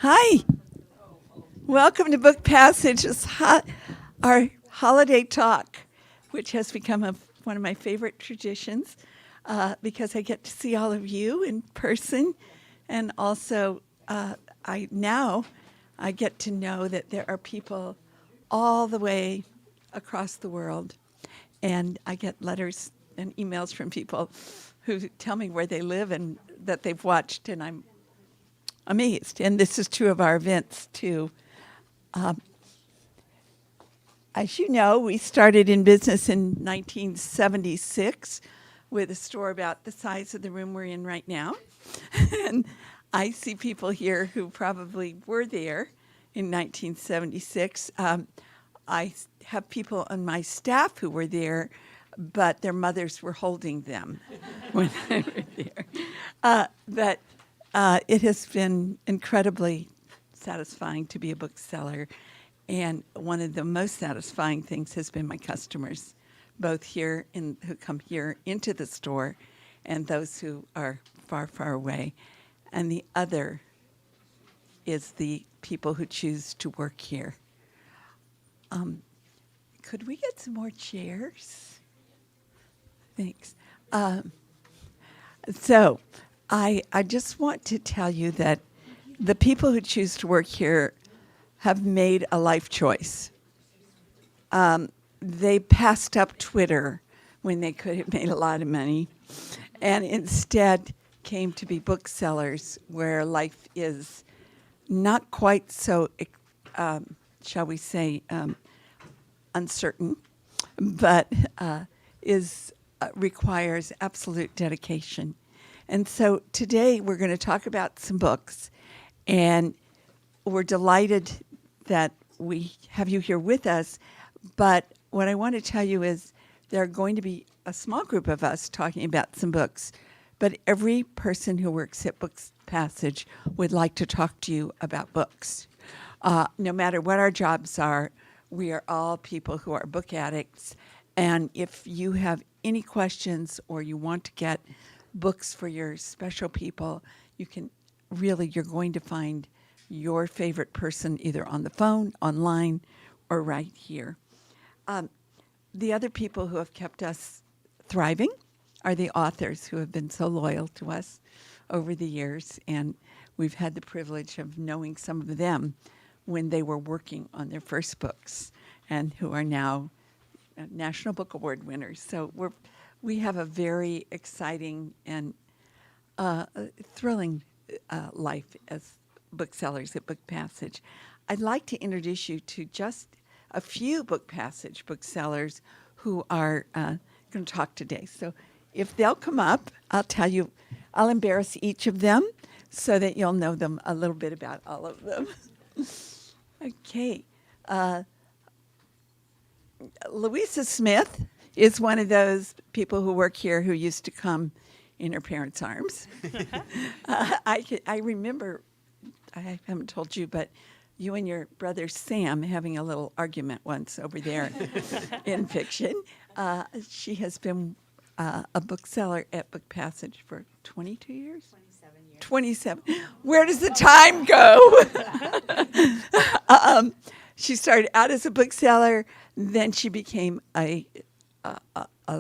Hi, welcome to Book Passage, our holiday talk, which has become one of my favorite traditions because I get to see all of you in person, and also I get to know that there are people all the way across the world, and I get letters and emails from people who tell me where they live and that they've watched, and I'm amazed. And this is true of our events too. As you know, we started in business in 1976 with a store about the size of the room we're in right now. And I see people here who probably were there in 1976. I have people on my staff who were there, but their mothers were holding them when they were there. It has been incredibly satisfying to be a bookseller. And one of the most satisfying things has been my customers, both here who come here into the store and those who are far, far away. And the other is the people who choose to work here. Could we get some more chairs? Thanks. So I just want to tell you that the people who choose to work here have made a life choice. They passed up Twitter when they could have made a lot of money and instead came to be booksellers where life is not quite so, shall we say, uncertain, but requires absolute dedication. And so today we're going to talk about some books, and we're delighted that we have you here with us. But what I want to tell you is there are going to be a small group of us talking about some books, but every person who works at Books Passage would like to talk to you about books. No matter what our jobs are, we are all people who are book addicts. And if you have any questions or you want to get books for your special people, you're going to find your favorite person either on the phone, online, or right here. The other people who have kept us thriving are the authors who have been so loyal to us over the years, and we've had the privilege of knowing some of them when they were working on their first books and who are now National Book Award winners. So we have a very exciting and thrilling life as booksellers at Book Passage. I'd like to introduce you to just a few Book Passage booksellers who are going to talk today. So if they'll come up, I'll embarrass each of them so that you'll know them a little bit about all of them. Okay. Louisa Smith is one of those people who work here who used to come in her parents' arms. I remember, I haven't told you, but you and your brother Sam having a little argument once over there in fiction. She has been a bookseller at Book Passage for 22 years? 27 years. 27. Where does the time go? She started out as a bookseller, then she became a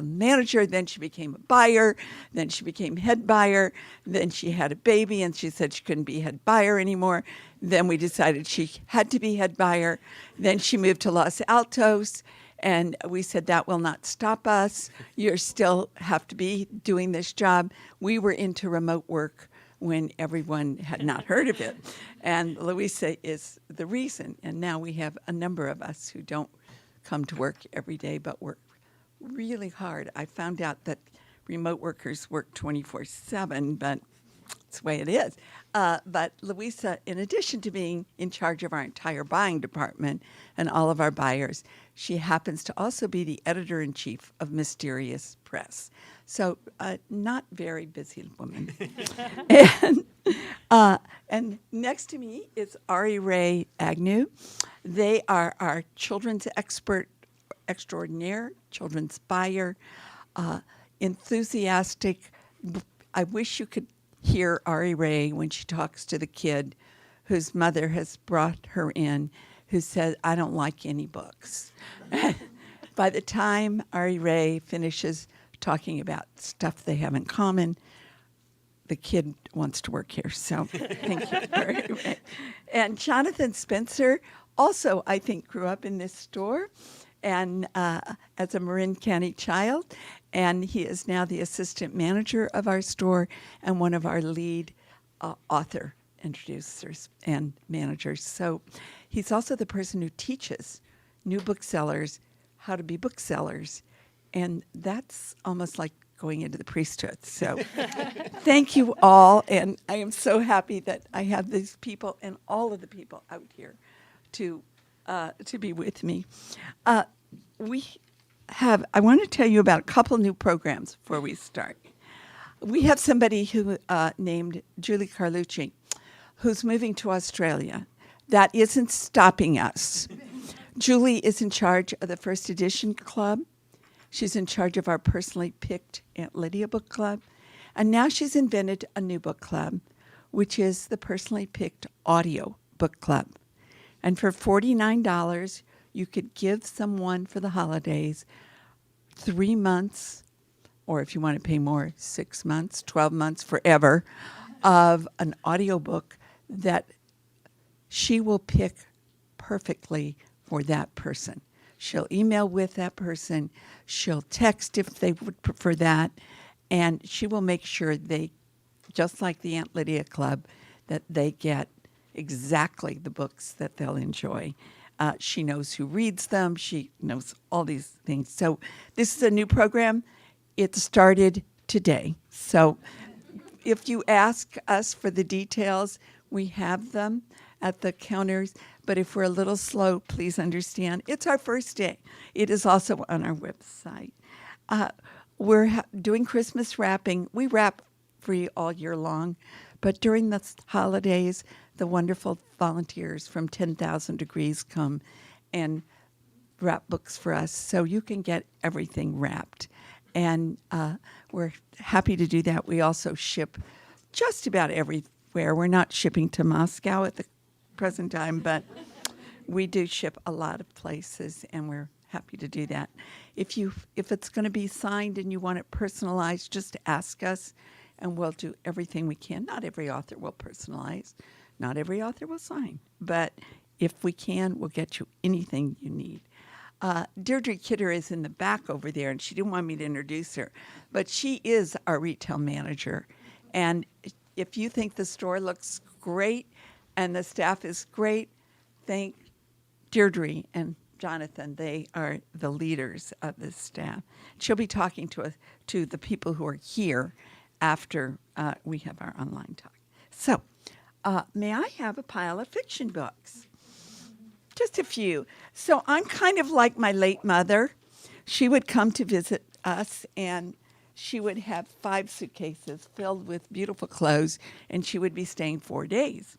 manager, then she became a buyer, then she became head buyer, then she had a baby and she said she couldn't be head buyer anymore. Then we decided she had to be head buyer. Then she moved to Los Altos, and we said that will not stop us. You still have to be doing this job. We were into remote work when everyone had not heard of it. And Louisa is the reason. And now we have a number of us who don't come to work every day but work really hard. I found out that remote workers work 24/7, but it's the way it is. But Louisa, in addition to being in charge of our entire buying department and all of our buyers, she happens to also be the editor-in-chief of Mysterious Press. So not very busy woman. And next to me is Ari Ray Agnew. They are our children's expert extraordinaire, children's buyer, enthusiastic. I wish you could hear Ari Ray when she talks to the kid whose mother has brought her in, who said, I don't like any books. By the time Ari Ray finishes talking about stuff they have in common, the kid wants to work here. So thank you, Ari Ray. And Jonathan Spencer also, I think, grew up in this store and as a Marin County child. And he is now the assistant manager of our store and one of our lead author introducers and managers. So he's also the person who teaches new booksellers how to be booksellers. And that's almost like going into the priesthood. So thank you all. And I am so happy that I have these people and all of the people out here to be with me. I want to tell you about a couple new programs before we start. We have somebody who named Julie Carlucci, who's moving to Australia. That isn't stopping us. Julie is in charge of the First Edition Club. She's in charge of our personally picked Aunt Lydia book club. And now she's invented a new book club, which is the personally picked audio book club. And for $49, you could give someone for the holidays 3 months, or if you want to pay more, 6 months, 12 months, forever, of an audiobook that she will pick perfectly for that person. She'll email with that person. She'll text if they would prefer that. And she will make sure they, just like the Aunt Lydia Club, that they get exactly the books that they'll enjoy. She knows who reads them. She knows all these things. So this is a new program. It started today. So if you ask us for the details, we have them at the counters. But if we're a little slow, please understand. It's our first day. It is also on our website. We're doing Christmas wrapping. We wrap free all year long. But during the holidays, the wonderful volunteers from 10,000 Degrees come and wrap books for us. So you can get everything wrapped. And we're happy to do that. We also ship just about everywhere. We're not shipping to Moscow at the present time, but we do ship a lot of places, and we're happy to do that. If it's going to be signed and you want it personalized, just ask us, and we'll do everything we can. Not every author will personalize. Not every author will sign. But if we can, we'll get you anything you need. Deirdre Kidder is in the back over there, and she didn't want me to introduce her, but she is our retail manager. And if you think the store looks great and the staff is great, thank Deirdre and Jonathan. They are the leaders of this staff. She'll be talking to the people who are here after we have our online talk. So, may I have a pile of fiction books? Just a few. So I'm kind of like my late mother. She would come to visit us, and she would have 5 suitcases filled with beautiful clothes, and she would be staying 4 days.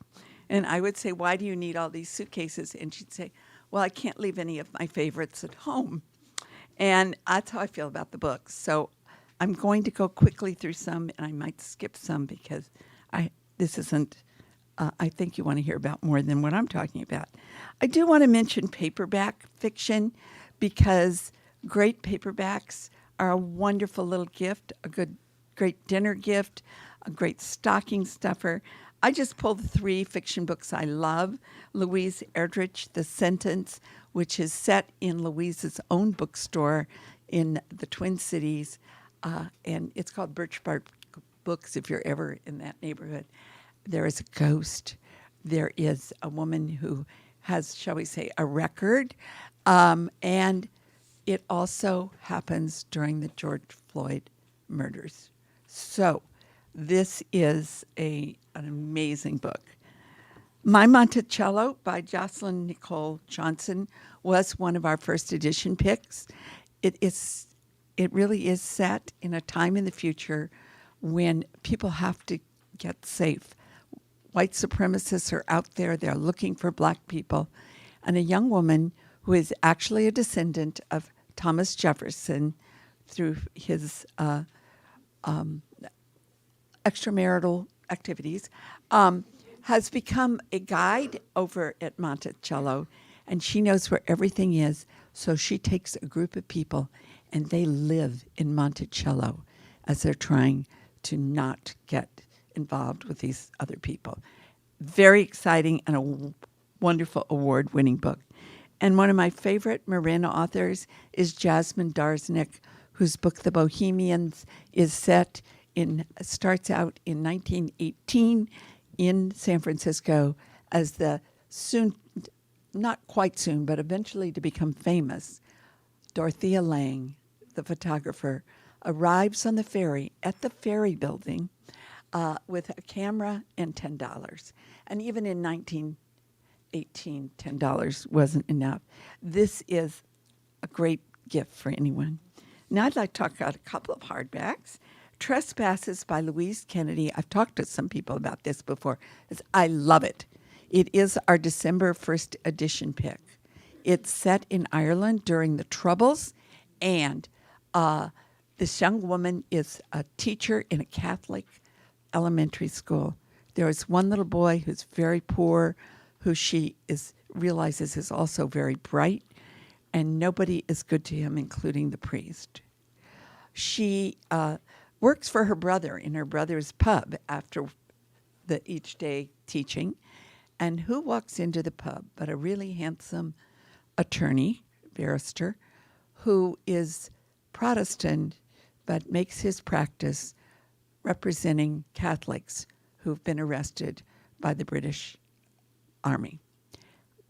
And I would say, why do you need all these suitcases? And she'd say, well, I can't leave any of my favorites at home. And that's how I feel about the books. So I'm going to go quickly through some, and I might skip some because this isn't, I think you want to hear about more than what I'm talking about. I do want to mention paperback fiction because great paperbacks are a wonderful little gift, great dinner gift, a great stocking stuffer. I just pulled 3 fiction books I love. Louise Erdrich, The Sentence, which is set in Louise's own bookstore in the Twin Cities, and it's called Birch Bark Books if you're ever in that neighborhood. There is a ghost. There is a woman who has, shall we say, a record, and it also happens during the George Floyd murders. So this is an amazing book. My Monticello by Jocelyn Nicole Johnson was one of our first edition picks. It really is set in a time in the future when people have to get safe. White supremacists are out there. They're looking for black people. And a young woman who is actually a descendant of Thomas Jefferson through his extramarital activities, has become a guide over at Monticello, and she knows where everything is. So she takes a group of people, and they live in Monticello as they're trying to not get involved with these other people. Very exciting and a wonderful award-winning book. And one of my favorite Marin authors is Jasmine Darznik, whose book The Bohemians is starts out in 1918 in San Francisco as the soon, not quite soon, but eventually to become famous, Dorothea Lange, the photographer, arrives on the ferry at the ferry building with a camera and $10. And even in 1918, $10 wasn't enough. This is a great gift for anyone. Now I'd like to talk about a couple of hardbacks. Trespasses by Louise Kennedy. I've talked to some people about this before. I love it. It is our December 1st edition pick. It's set in Ireland during the Troubles, and this young woman is a teacher in a Catholic elementary school. There is one little boy who's very poor, who she realizes is also very bright, and nobody is good to him, including the priest. She works for her brother in her brother's pub after each day teaching. And who walks into the pub but a really handsome attorney, barrister, who is Protestant but makes his practice representing Catholics who've been arrested by the British Army.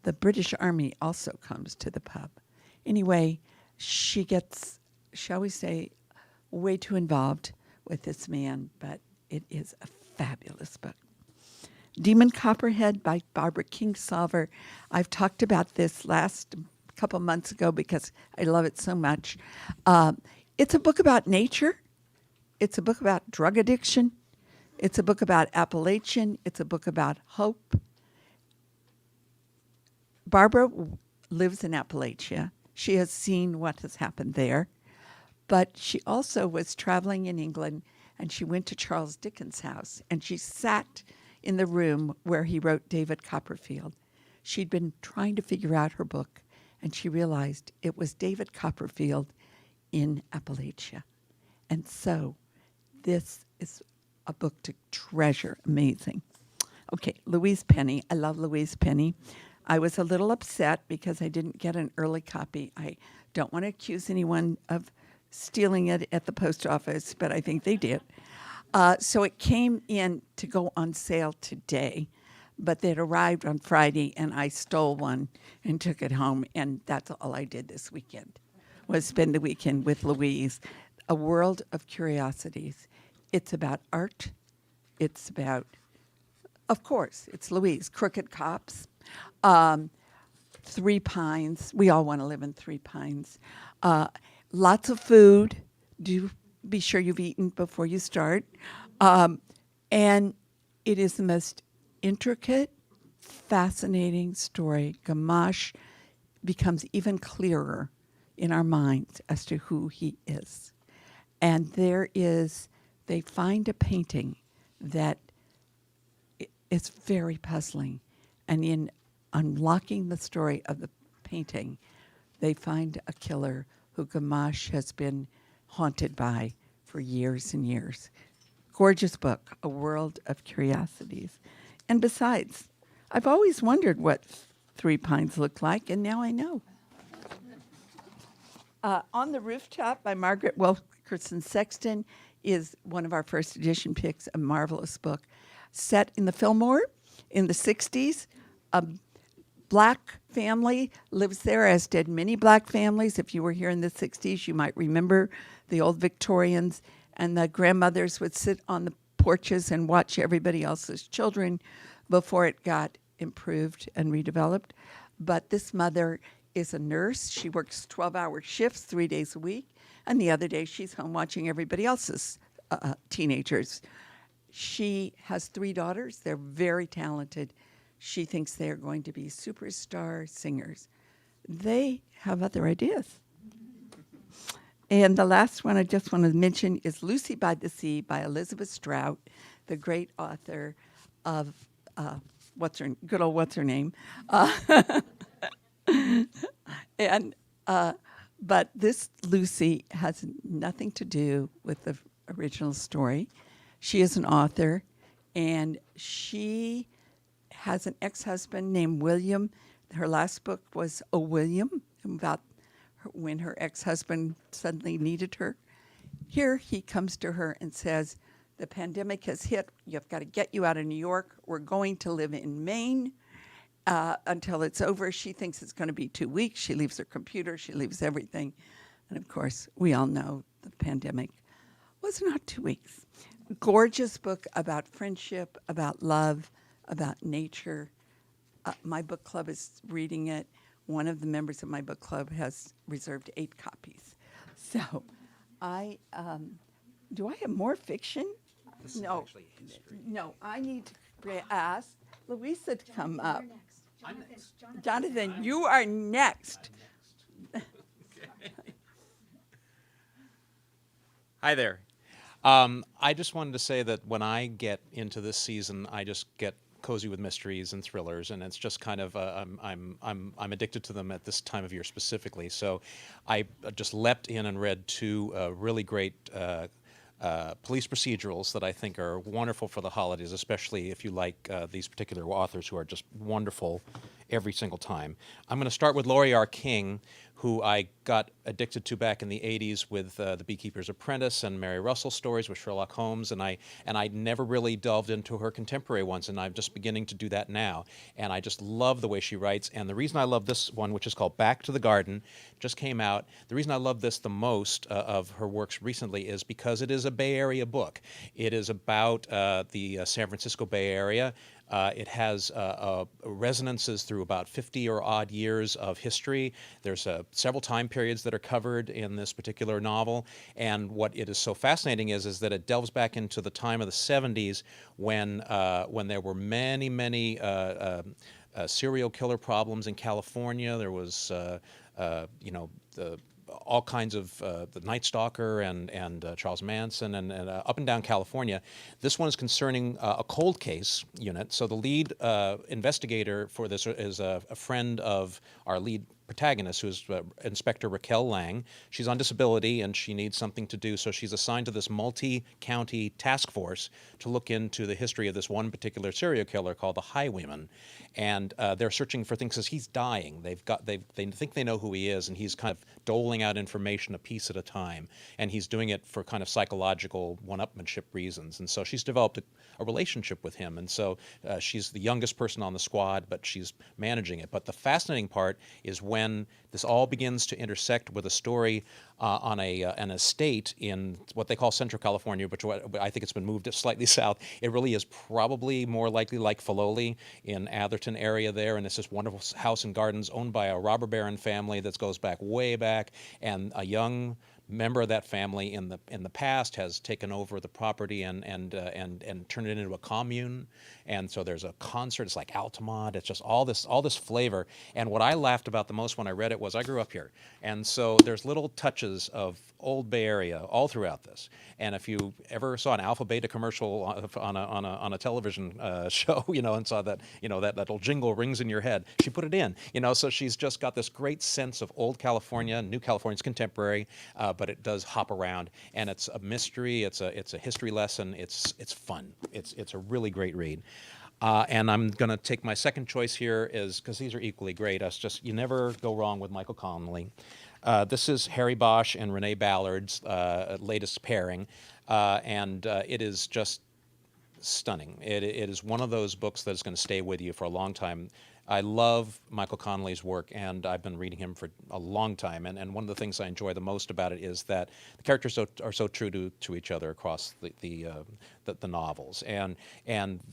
The British Army also comes to the pub. Anyway, she gets, shall we say, way too involved with this man, but it is a fabulous book. Demon Copperhead by Barbara Kingsolver. I've talked about this last couple months ago because I love it so much. It's a book about nature. It's a book about drug addiction. It's a book about Appalachian. It's a book about hope. Barbara lives in Appalachia. She has seen what has happened there. But she also was traveling in England, and she went to Charles Dickens' house, and she sat in the room where he wrote David Copperfield. She'd been trying to figure out her book, and she realized it was David Copperfield in Appalachia. And so this is a book to treasure. Amazing. Okay, Louise Penny. I love Louise Penny. I was a little upset because I didn't get an early copy. I don't want to accuse anyone of stealing it at the post office, but I think they did. So it came in to go on sale today, but they'd arrived on Friday, and I stole one and took it home, and that's all I did this weekend, was spend the weekend with Louise. A World of Curiosities. It's about art. It's about, of course, it's Louise, Crooked Cops, Three Pines. We all want to live in Three Pines. Lots of food. Do be sure you've eaten before you start. And it is the most intricate, fascinating story. Gamache becomes even clearer in our minds as to who he is. And they find a painting that is very puzzling. And in unlocking the story of the painting, they find a killer who Gamache has been haunted by for years and years. Gorgeous book, A World of Curiosities. And besides, I've always wondered what Three Pines looked like, and now I know. On the Rooftop by Margaret Wilkerson Sexton is one of our first edition picks, a marvelous book. Set in the Fillmore in the 60s, a black family lives there, as did many black families. If you were here in the 60s, you might remember the old Victorians, and the grandmothers would sit on the porches and watch everybody else's children before it got improved and redeveloped. But this mother is a nurse. She works 12-hour shifts 3 days a week, and the other day she's home watching everybody else's teenagers. She has 3 daughters. They're very talented. She thinks they are going to be superstar singers. They have other ideas. And the last one I just want to mention is Lucy by the Sea by Elizabeth Strout, the great author of what's her name, and but this Lucy has nothing to do with the original story. She is an author, and she has an ex-husband named William. Her last book was "Oh William," about when her ex-husband suddenly needed her. Here he comes to her and says, "The pandemic has hit. You've got to get you out of New York. We're going to live in Maine until it's over." She thinks it's going to be 2 weeks. She leaves her computer. She leaves everything. And of course, we all know the pandemic was not 2 weeks. Gorgeous book about friendship, about love, about nature. My book club is reading it. One of the members of my book club has reserved 8 copies. So do I have more fiction? This is No. actually history. No, I need to ask Louisa to come up. You're next. I'm next. Jonathan, you are next. Hi there. I just wanted to say that when I get into this season, I just get cozy with mysteries and thrillers, and it's just kind of I'm addicted to them at this time of year specifically. So I just leapt in and read 2 really great police procedurals that I think are wonderful for the holidays, especially if you like these particular authors who are just wonderful every single time. I'm going to start with Laurie R. King, who I got addicted to back in the 80s with The Beekeeper's Apprentice and Mary Russell stories with Sherlock Holmes, and I never really delved into her contemporary ones, and I'm just beginning to do that now. And I just love the way she writes, and the reason I love this one, which is called Back to the Garden, just came out. The reason I love this the most of her works recently is because it is a Bay Area book. It is about the San Francisco Bay Area. It has resonances through about 50 or odd years of history. There's several time periods that are covered in this particular novel. And what it is so fascinating is that it delves back into the time of the 70s when there were many serial killer problems in California. There was, all kinds of the Night Stalker and Charles Manson and up and down California. This one is concerning a cold case unit. So the lead investigator for this is a friend of our lead protagonist, who is Inspector Raquel Lang. She's on disability and she needs something to do, so she's assigned to this multi-county task force to look into the history of this one particular serial killer called the Highwayman. And they're searching for things because he's dying. They think they know who he is, and he's kind of doling out information a piece at a time. And he's doing it for kind of psychological one-upmanship reasons. And so she's developed a relationship with him. And so she's the youngest person on the squad, but she's managing it. But the fascinating part is when this all begins to intersect with a story on an estate in what they call Central California, which I think it's been moved slightly south. It really is probably more likely like Filoli in Atherton area there, and it's this wonderful house and gardens owned by a robber baron family that goes back way back, and a young member of that family in the past has taken over the property and turned it into a commune. And so there's a concert. It's like Altamont. It's just all this flavor. And what I laughed about the most when I read it was I grew up here, and so there's little touches of old Bay Area all throughout this. And if you ever saw an Alpha Beta commercial on a television show, and saw that that little jingle rings in your head, she put it in. So she's just got this great sense of old California. New California's contemporary, but it does hop around, and it's a mystery. It's a history lesson. It's fun. It's a really great read. And I'm going to take my second choice here is because these are equally great. You never go wrong with Michael Connelly. This is Harry Bosch and Renee Ballard's latest pairing, and it is just stunning. It is one of those books that's going to stay with you for a long time. I love Michael Connelly's work, and I've been reading him for a long time. And one of the things I enjoy the most about it is that the characters are so true to each other across the novels, and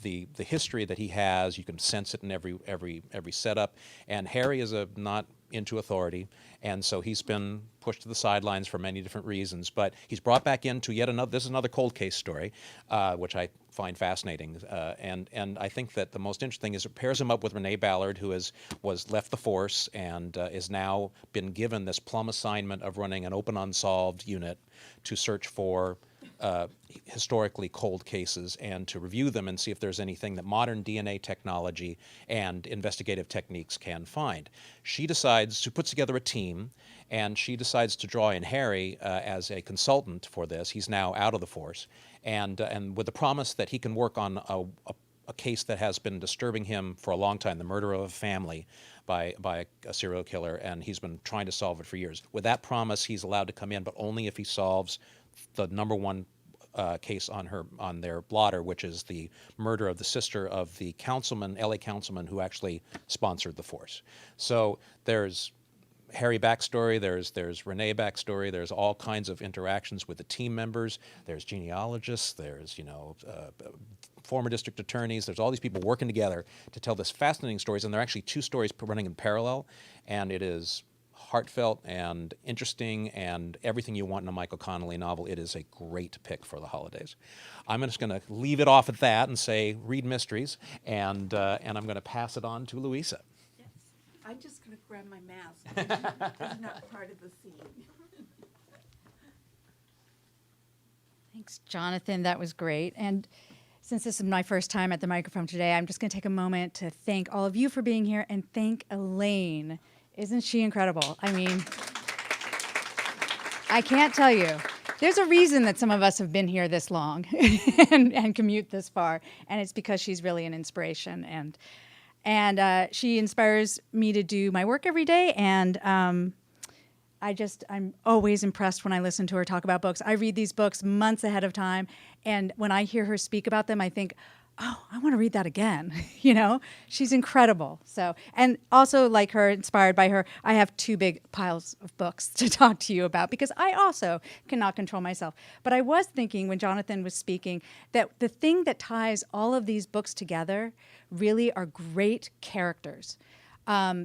the history that he has. You can sense it in every setup. And Harry is not into authority, and so he's been pushed to the sidelines for many different reasons. But he's brought back into yet another. This is another cold case story, which I find fascinating. And I think that the most interesting is it pairs him up with Renee Ballard, who was left the force and is now been given this plum assignment of running an open unsolved unit to search for historically cold cases and to review them and see if there's anything that modern DNA technology and investigative techniques can find. She puts together a team, and she decides to draw in Harry as a consultant for this. He's now out of the force, and with the promise that he can work on a case that has been disturbing him for a long time, the murder of a family by a serial killer, and he's been trying to solve it for years. With that promise, he's allowed to come in, but only if he solves the number one case on their blotter, which is the murder of the sister of the LA councilman who actually sponsored the force. So there's Harry backstory, there's Renee backstory, there's all kinds of interactions with the team members, there's genealogists, there's former district attorneys, there's all these people working together to tell this fascinating stories, and there are actually two stories running in parallel, and it is heartfelt and interesting and everything you want in a Michael Connelly novel. It is a great pick for the holidays. I'm just going to leave it off at that and say read mysteries, and I'm going to pass it on to Louisa. Yes. I'm just going to grab my mask. It's not part of the scene. Thanks, Jonathan. That was great. And since this is my first time at the microphone today, I'm just going to take a moment to thank all of you for being here and thank Elaine. Isn't she incredible? I mean, I can't tell you. There's a reason that some of us have been here this long and commute this far, and it's because she's really an inspiration. And she inspires me to do my work every day, and I'm always impressed when I listen to her talk about books. I read these books months ahead of time, and when I hear her speak about them, I think, oh, I want to read that again. She's incredible. So, and also like her, inspired by her, I have two big piles of books to talk to you about because I also cannot control myself. But I was thinking when Jonathan was speaking that the thing that ties all of these books together really are great characters.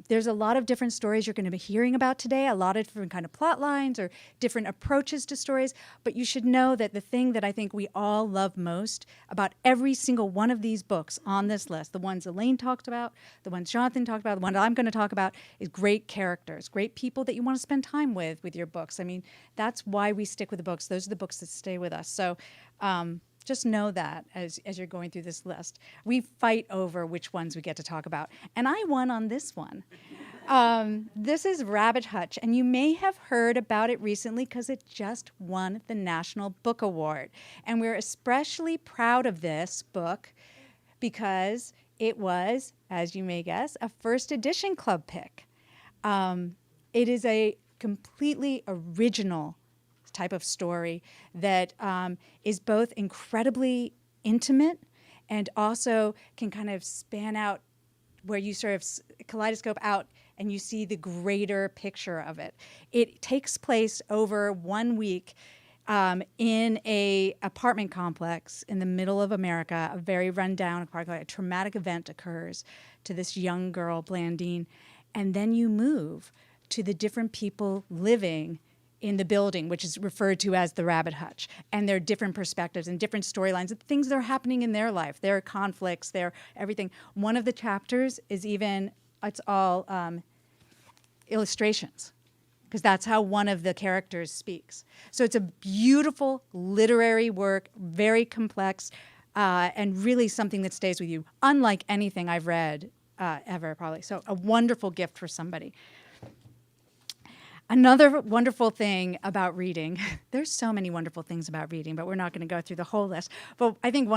There's a lot of different stories you're going to be hearing about today, a lot of different kind of plot lines or different approaches to stories, but you should know that the thing that I think we all love most about every single one of these books on this list, the ones Elaine talked about, the ones Jonathan talked about, the one I'm going to talk about, is great characters, great people that you want to spend time with your books. I mean, that's why we stick with the books. Those are the books that stay with us. So, just know that as you're going through this list. We fight over which ones we get to talk about. And I won on this one. This is Rabbit Hutch, and you may have heard about it recently because it just won the National Book Award. And we're especially proud of this book because it was, as you may guess, a first edition club pick. It is a completely original type of story that is both incredibly intimate and also can kind of span out where you sort of kaleidoscope out and you see the greater picture of it. It takes place over 1 week in a apartment complex in the middle of America, a very rundown apartment. A traumatic event occurs to this young girl, Blandine, and then you move to the different people living in the building, which is referred to as the Rabbit Hutch. And there are different perspectives and different storylines, things that are happening in their life, their conflicts, their everything. One of the chapters is it's all illustrations, because that's how one of the characters speaks. So it's a beautiful literary work, very complex, and really something that stays with you, unlike anything I've read ever, probably. So a wonderful gift for somebody. Another wonderful thing about reading, there's so many wonderful things about reading, but we're not going to go through the whole list. But I think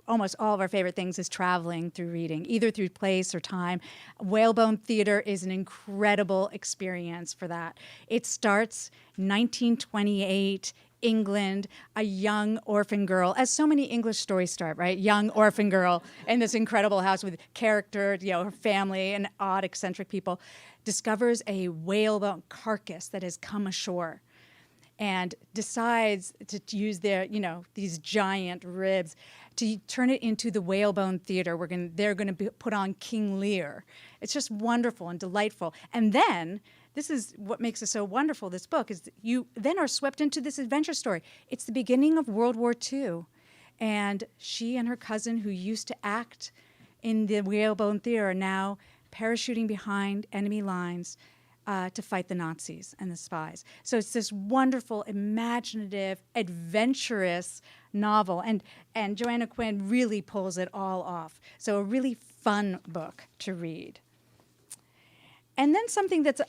almost all of our favorite things is traveling through reading, either through place or time. Whalebone Theater is an incredible experience for that. It starts 1928, England, a young orphan girl, as so many English stories start, right? Young orphan girl in this incredible house with character, her family and odd, eccentric people, discovers a whalebone carcass that has come ashore and decides to use their, these giant ribs to turn it into the Whalebone Theater. They're going to put on King Lear. It's just wonderful and delightful. And then, this is what makes it so wonderful, this book, is you then are swept into this adventure story. It's the beginning of World War II. And she and her cousin, who used to act in the Whalebone Theater, are now parachuting behind enemy lines to fight the Nazis and the spies. So it's this wonderful, imaginative, adventurous novel. And Joanna Quinn really pulls it all off. So a really fun book to read. And then something that's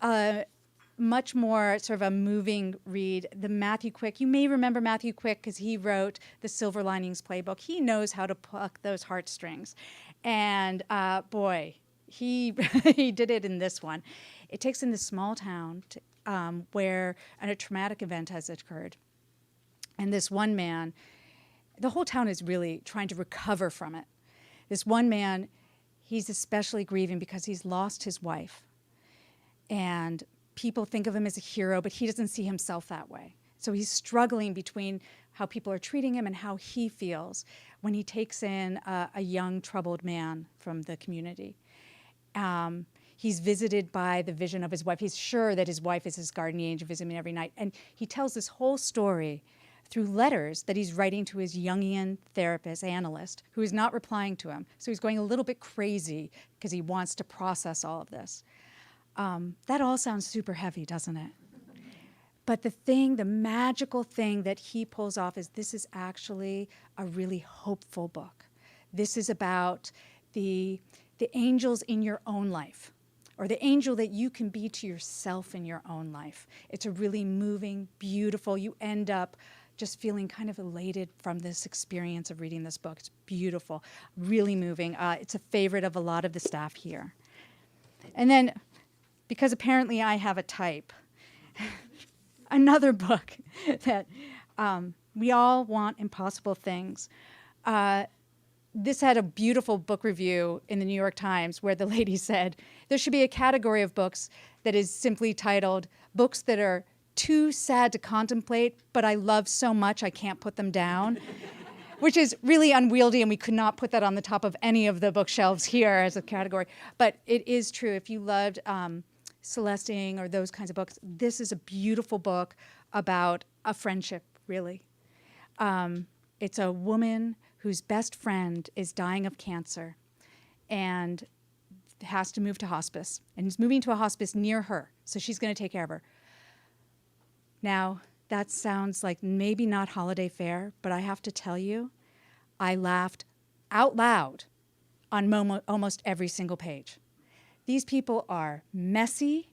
much more sort of a moving read, the Matthew Quick. You may remember Matthew Quick because he wrote the Silver Linings Playbook. He knows how to pluck those heartstrings. And boy, he he did it in this one. It takes in this small town where a traumatic event has occurred. And this one man, the whole town is really trying to recover from it. This one man, he's especially grieving because he's lost his wife. And people think of him as a hero, but he doesn't see himself that way. So he's struggling between how people are treating him and how he feels when he takes in a young, troubled man from the community. He's visited by the vision of his wife. He's sure that his wife is his guardian angel, visiting him every night. And he tells this whole story through letters that he's writing to his Jungian therapist, analyst, who is not replying to him. So he's going a little bit crazy because he wants to process all of this. That all sounds super heavy, doesn't it? But the magical thing that he pulls off is this is actually a really hopeful book. This is about the angels in your own life, or the angel that you can be to yourself in your own life. It's a really moving, beautiful, you end up just feeling kind of elated from this experience of reading this book. It's beautiful, really moving. It's a favorite of a lot of the staff here. And then, because apparently I have a type, another book that we all want impossible things. This had a beautiful book review in the New York Times where the lady said, there should be a category of books that is simply titled, Books That Are Too Sad to Contemplate, but I Love So Much I Can't Put Them Down, which is really unwieldy, and we could not put that on the top of any of the bookshelves here as a category. But it is true. If you loved Celestine or those kinds of books, this is a beautiful book about a friendship, really. It's a woman whose best friend is dying of cancer and has to move to hospice, and is moving to a hospice near her, so she's going to take care of her. Now, that sounds like maybe not holiday fare, but I have to tell you, I laughed out loud on almost every single page. These people are messy,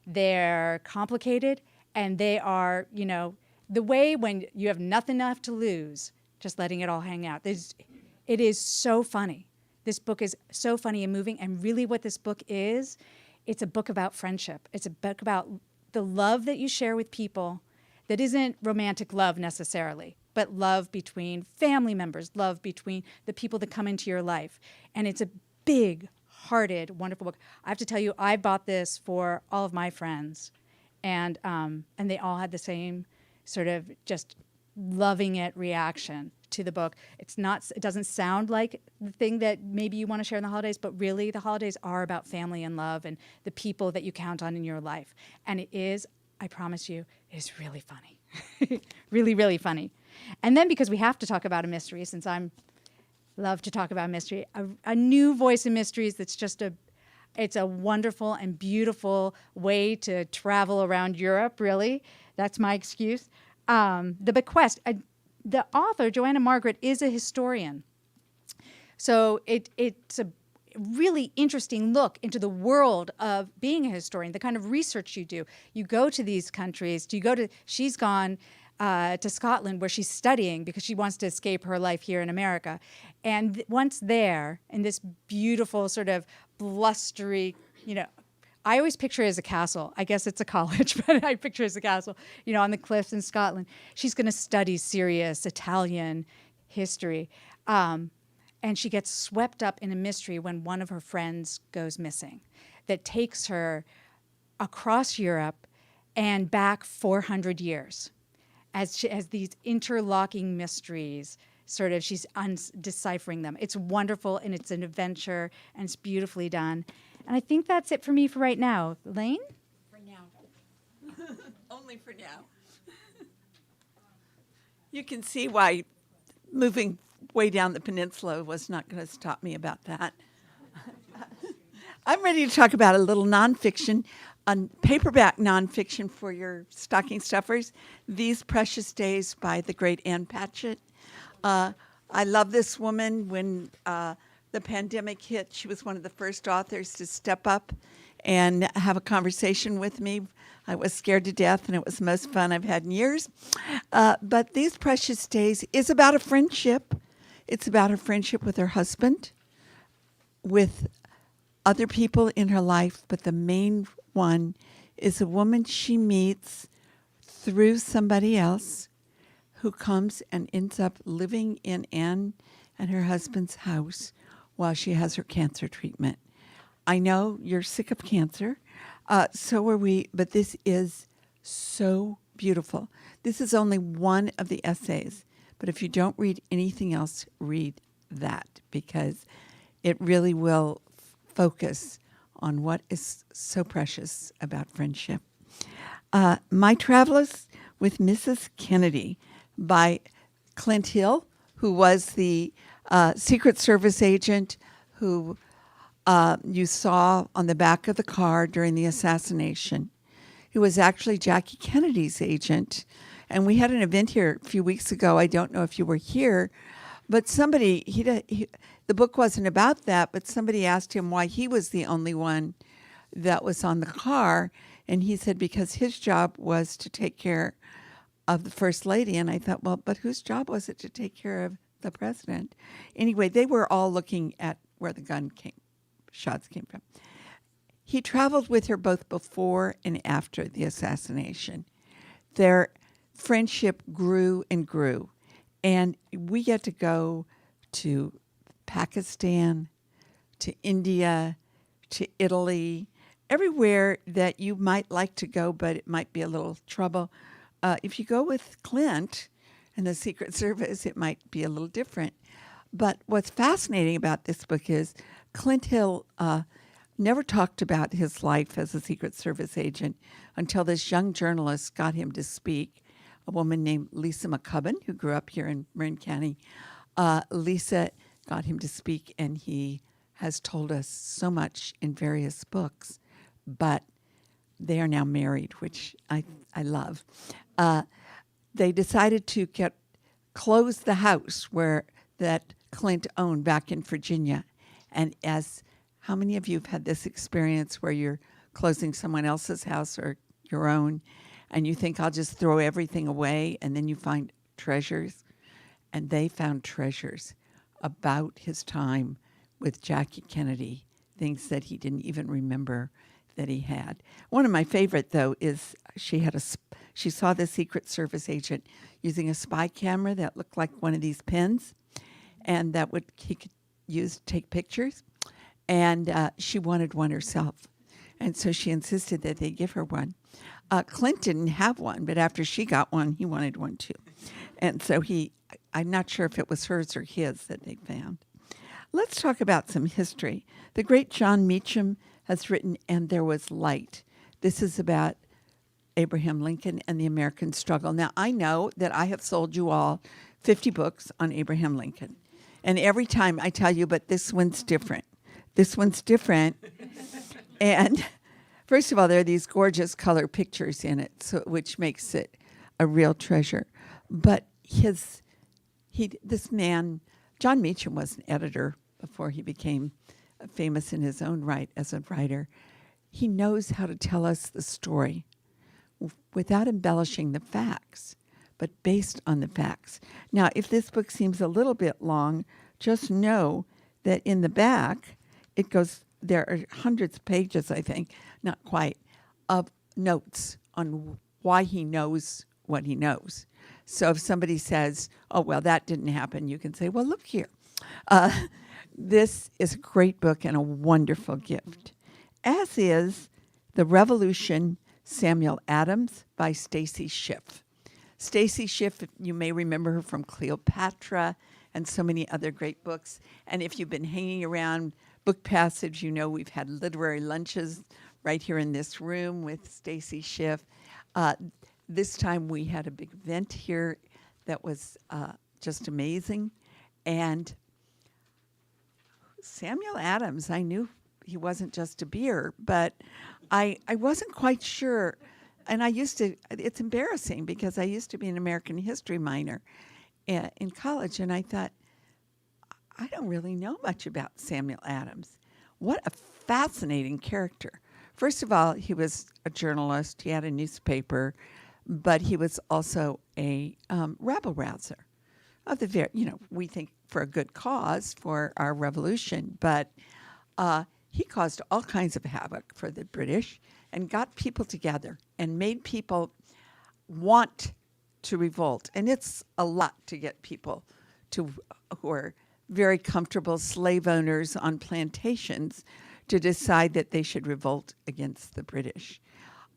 they're complicated, and they are, the way when you have nothing left to lose, just letting it all hang out. It is so funny. This book is so funny and moving, and really what this book is, it's a book about friendship. It's a book about the love that you share with people that isn't romantic love necessarily, but love between family members, love between the people that come into your life. And it's a big-hearted, wonderful book. I have to tell you, I bought this for all of my friends, and they all had the same sort of just loving it reaction to the book. It doesn't sound like the thing that maybe you want to share in the holidays, but really the holidays are about family and love and the people that you count on in your life. And it is, I promise you, it is really funny. Really, really funny. And then because we have to talk about a mystery, since I love to talk about mystery, a new voice in mysteries that's just it's a wonderful and beautiful way to travel around Europe, really. That's my excuse. The Bequest. The author, Joanna Margaret, is a historian. So it's a really interesting look into the world of being a historian, the kind of research you do. You go to these countries. She's gone to Scotland where she's studying because she wants to escape her life here in America. And once there, in this beautiful sort of blustery, I always picture it as a castle. I guess it's a college, but I picture it as a castle, on the cliffs in Scotland. She's going to study serious Italian history. And she gets swept up in a mystery when one of her friends goes missing that takes her across Europe and back 400 years as these interlocking mysteries. Sort of, she's deciphering them. It's wonderful, and it's an adventure, and it's beautifully done. And I think that's it for me for right now. Elaine? For now. Only for now. You can see why moving way down the peninsula was not going to stop me about that. I'm ready to talk about a little nonfiction. paperback nonfiction for your stocking stuffers, These Precious Days by the great Ann Patchett. I love this woman. When the pandemic hit, she was one of the first authors to step up and have a conversation with me. I was scared to death, and it was the most fun I've had in years. But These Precious Days is about a friendship. It's about her friendship with her husband, with other people in her life, but the main one is a woman she meets through somebody else who comes and ends up living in Anne and her husband's house while she has her cancer treatment. I know you're sick of cancer, so are we, but this is so beautiful. This is only one of the essays, but if you don't read anything else, read that, because it really will focus on what is so precious about friendship. My Travels with Mrs. Kennedy by Clint Hill, who was the Secret Service agent who you saw on the back of the car during the assassination. He was actually Jackie Kennedy's agent. And we had an event here a few weeks ago. I don't know if you were here, but somebody, the book wasn't about that, but somebody asked him why he was the only one that was on the car. And he said because his job was to take care of the First Lady. And I thought, well, but whose job was it to take care of the president? Anyway, they were all looking at where the shots came from. He traveled with her both before and after the assassination. Their friendship grew and grew. And we get to go to Pakistan, to India, to Italy, everywhere that you might like to go, but it might be a little trouble. If you go with Clint and the Secret Service, it might be a little different. But what's fascinating about this book is Clint Hill never talked about his life as a Secret Service agent until this young journalist got him to speak, a woman named Lisa McCubbin, who grew up here in Marin County. Lisa got him to speak, and he has told us so much in various books, but they are now married, which I love. They decided to close the house that Clint owned back in Virginia. And how many of you have had this experience where you're closing someone else's house or your own, and you think, I'll just throw everything away, and then you find treasures? And they found treasures about his time with Jackie Kennedy, things that he didn't even remember that he had. One of my favorite, though, is she saw the Secret Service agent using a spy camera that looked like one of these pens, and he could use to take pictures, and she wanted one herself. And so she insisted that they give her one. Clint didn't have one, but after she got one, he wanted one too. And so I'm not sure if it was hers or his that they found. Let's talk about some history. The great John Meacham has written And There Was Light. This is about Abraham Lincoln and the American struggle. Now, I know that I have sold you all 50 books on Abraham Lincoln. And every time I tell you, but this one's different. This one's different. And first of all, there are these gorgeous color pictures in it, which makes it a real treasure. But this man, John Meacham, was an editor before he became famous in his own right as a writer. He knows how to tell us the story without embellishing the facts, but based on the facts. Now, if this book seems a little bit long, just know that in the back, there are hundreds of pages, I think, not quite, of notes on why he knows what he knows. So if somebody says, oh, well, that didn't happen, you can say, well, look here. This is a great book and a wonderful gift, as is The Revolution, Samuel Adams by Stacy Schiff. Stacy Schiff, you may remember her from Cleopatra and so many other great books. And if you've been hanging around Book Passage, you know we've had literary lunches right here in this room with Stacy Schiff. This time we had a big event here that was just amazing. And Samuel Adams, I knew he wasn't just a beer, but I wasn't quite sure. And it's embarrassing because I used to be an American history minor in college. And I thought, I don't really know much about Samuel Adams. What a fascinating character. First of all, he was a journalist. He had a newspaper, but he was also a rabble rouser of the we think for a good cause for our revolution, but he caused all kinds of havoc for the British and got people together and made people want to revolt. And it's a lot to get people who are very comfortable slave owners on plantations to decide that they should revolt against the British.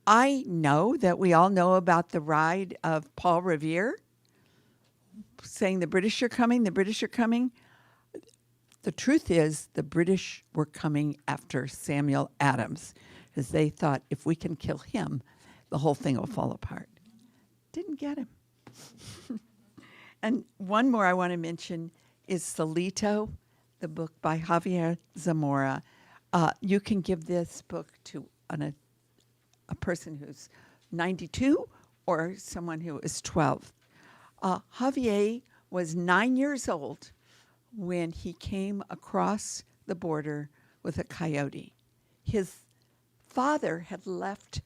I know that we all know about the ride of Paul Revere saying the British are coming, the British are coming. The truth is the British were coming after Samuel Adams because they thought if we can kill him, the whole thing will fall apart. Didn't get him. And one more I want to mention is Solito, the book by Javier Zamora. You can give this book to a person who's 92 or someone who is 12. Javier was 9 years old when he came across the border with a coyote. His father had left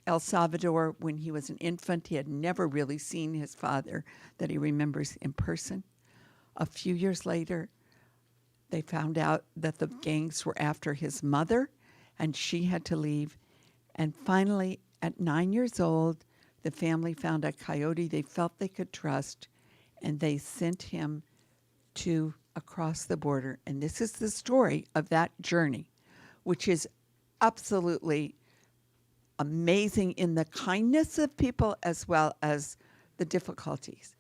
El Salvador when he was an infant. He had never really seen his father that he remembers in person. A few years later, they found out that the gangs were after his mother, and she had to leave. And finally, at 9 years old, the family found a coyote they felt they could trust, and they sent him to across the border. And this is the story of that journey, which is absolutely amazing in the kindness of people as well as the difficulties.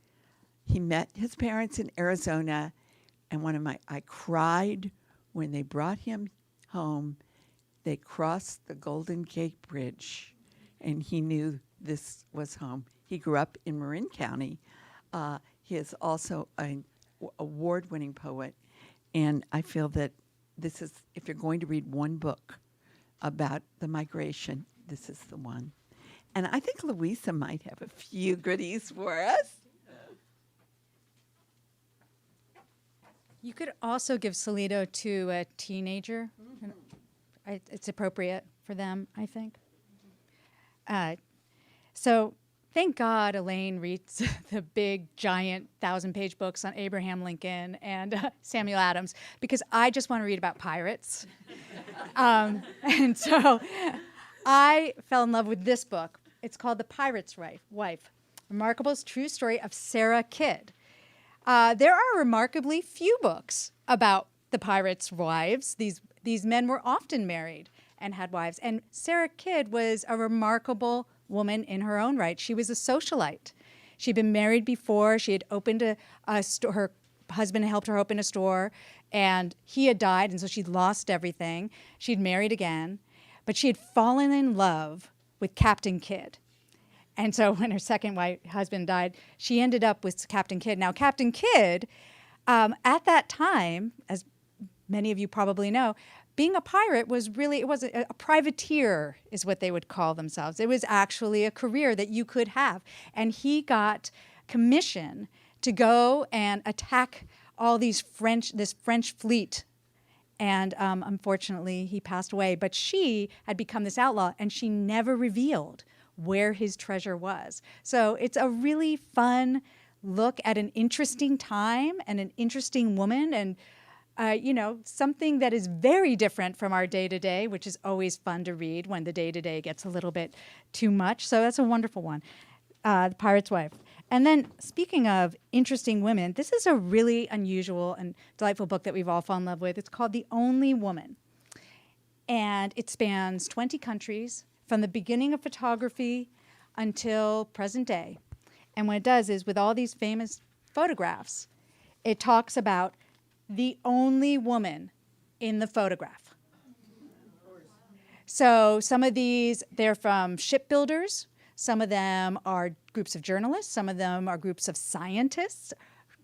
He met his parents in Arizona, and I cried when they brought him home. They crossed the Golden Gate Bridge, and he knew this was home. He grew up in Marin County. He is also an award-winning poet, and I feel that this is, if you're going to read one book about the migration, this is the one. And I think Louisa might have a few goodies for us. You could also give Solito to a teenager. Mm-hmm. It's appropriate for them, I think. So thank God Elaine reads the big, giant 1,000-page books on Abraham Lincoln and Samuel Adams, because I just want to read about pirates. And so I fell in love with this book. It's called The Pirate's Wife, Remarkable True Story of Sarah Kidd. There are remarkably few books about the pirates' wives. These men were often married and had wives. And Sarah Kidd was a remarkable woman in her own right. She was a socialite. She'd been married before. She had opened a store. Her husband helped her open a store, and he had died, and so she'd lost everything. She'd married again, but she had fallen in love with Captain Kidd. And so when her second husband died, she ended up with Captain Kidd. Now, Captain Kidd, at that time, as many of you probably know, being a pirate was a privateer is what they would call themselves. It was actually a career that you could have. And he got commission to go and attack all this French fleet. And unfortunately, he passed away. But she had become this outlaw, and she never revealed where his treasure was. So it's a really fun look at an interesting time and an interesting woman, and something that is very different from our day-to-day, which is always fun to read when the day-to-day gets a little bit too much. So that's a wonderful one, The Pirate's Wife. And then speaking of interesting women, this is a really unusual and delightful book that we've all fallen in love with. It's called The Only Woman. And it spans 20 countries from the beginning of photography until present day. And what it does is, with all these famous photographs, it talks about the only woman in the photograph. So some of these, they're from shipbuilders. Some of them are groups of journalists. Some of them are groups of scientists,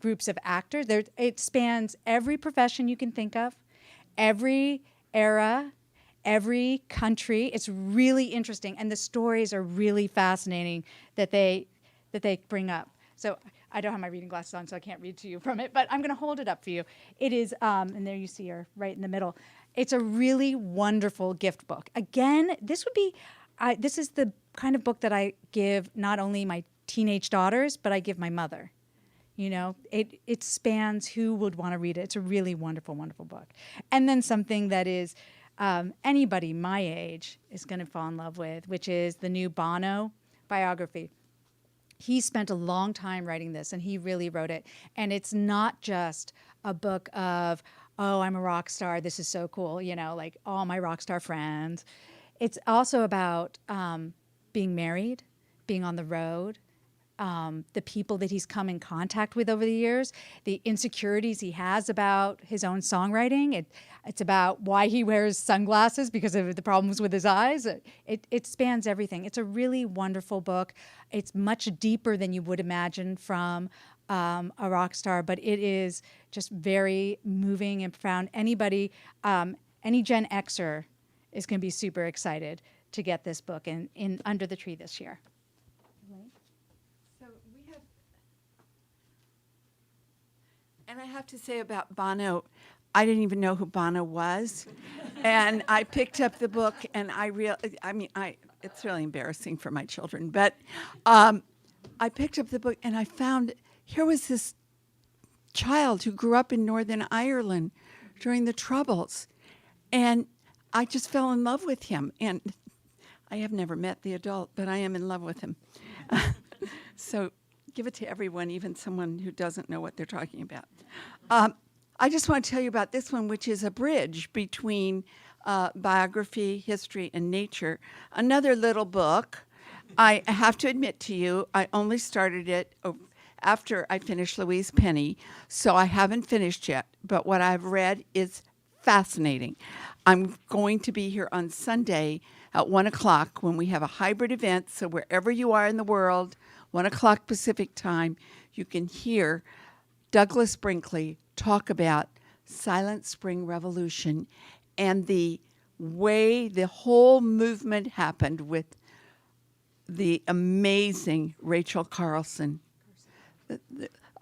groups of actors. It spans every profession you can think of, every era, every country. It's really interesting, and the stories are really fascinating that they bring up. So I don't have my reading glasses on, so I can't read to you from it, but I'm going to hold it up for you. It is, and there you see her right in the middle. It's a really wonderful gift book. Again, this is the kind of book that I give not only my teenage daughters, but I give my mother. You know, it spans who would want to read it. It's a really wonderful, wonderful book. And then something that is anybody my age is going to fall in love with, which is the new Bono biography. He spent a long time writing this, and he really wrote it. And it's not just a book of, oh, I'm a rock star, this is so cool, you know, like all my rock star friends. It's also about being married, being on the road, the people that he's come in contact with over the years, the insecurities he has about his own songwriting. It's about why he wears sunglasses because of the problems with his eyes. It spans everything. It's a really wonderful book. It's much deeper than you would imagine from a rock star, but it is just very moving and profound. Anybody, any Gen Xer is going to be super excited to get this book in Under the Tree this year. And I have to say about Bono, I didn't even know who Bono was. And I picked up the book, and it's really embarrassing for my children, but I picked up the book, and I found here was this child who grew up in Northern Ireland during the Troubles. And I just fell in love with him. And I have never met the adult, but I am in love with him. So give it to everyone, even someone who doesn't know what they're talking about. I just want to tell you about this one, which is a bridge between biography, history, and nature. Another little book. I have to admit to you, I only started it after I finished Louise Penny, so I haven't finished yet. But what I've read is fascinating. I'm going to be here on Sunday at 1 o'clock when we have a hybrid event, so wherever you are in the world, 1 o'clock Pacific time, you can hear Douglas Brinkley talk about Silent Spring Revolution and the way the whole movement happened with the amazing Rachel Carson,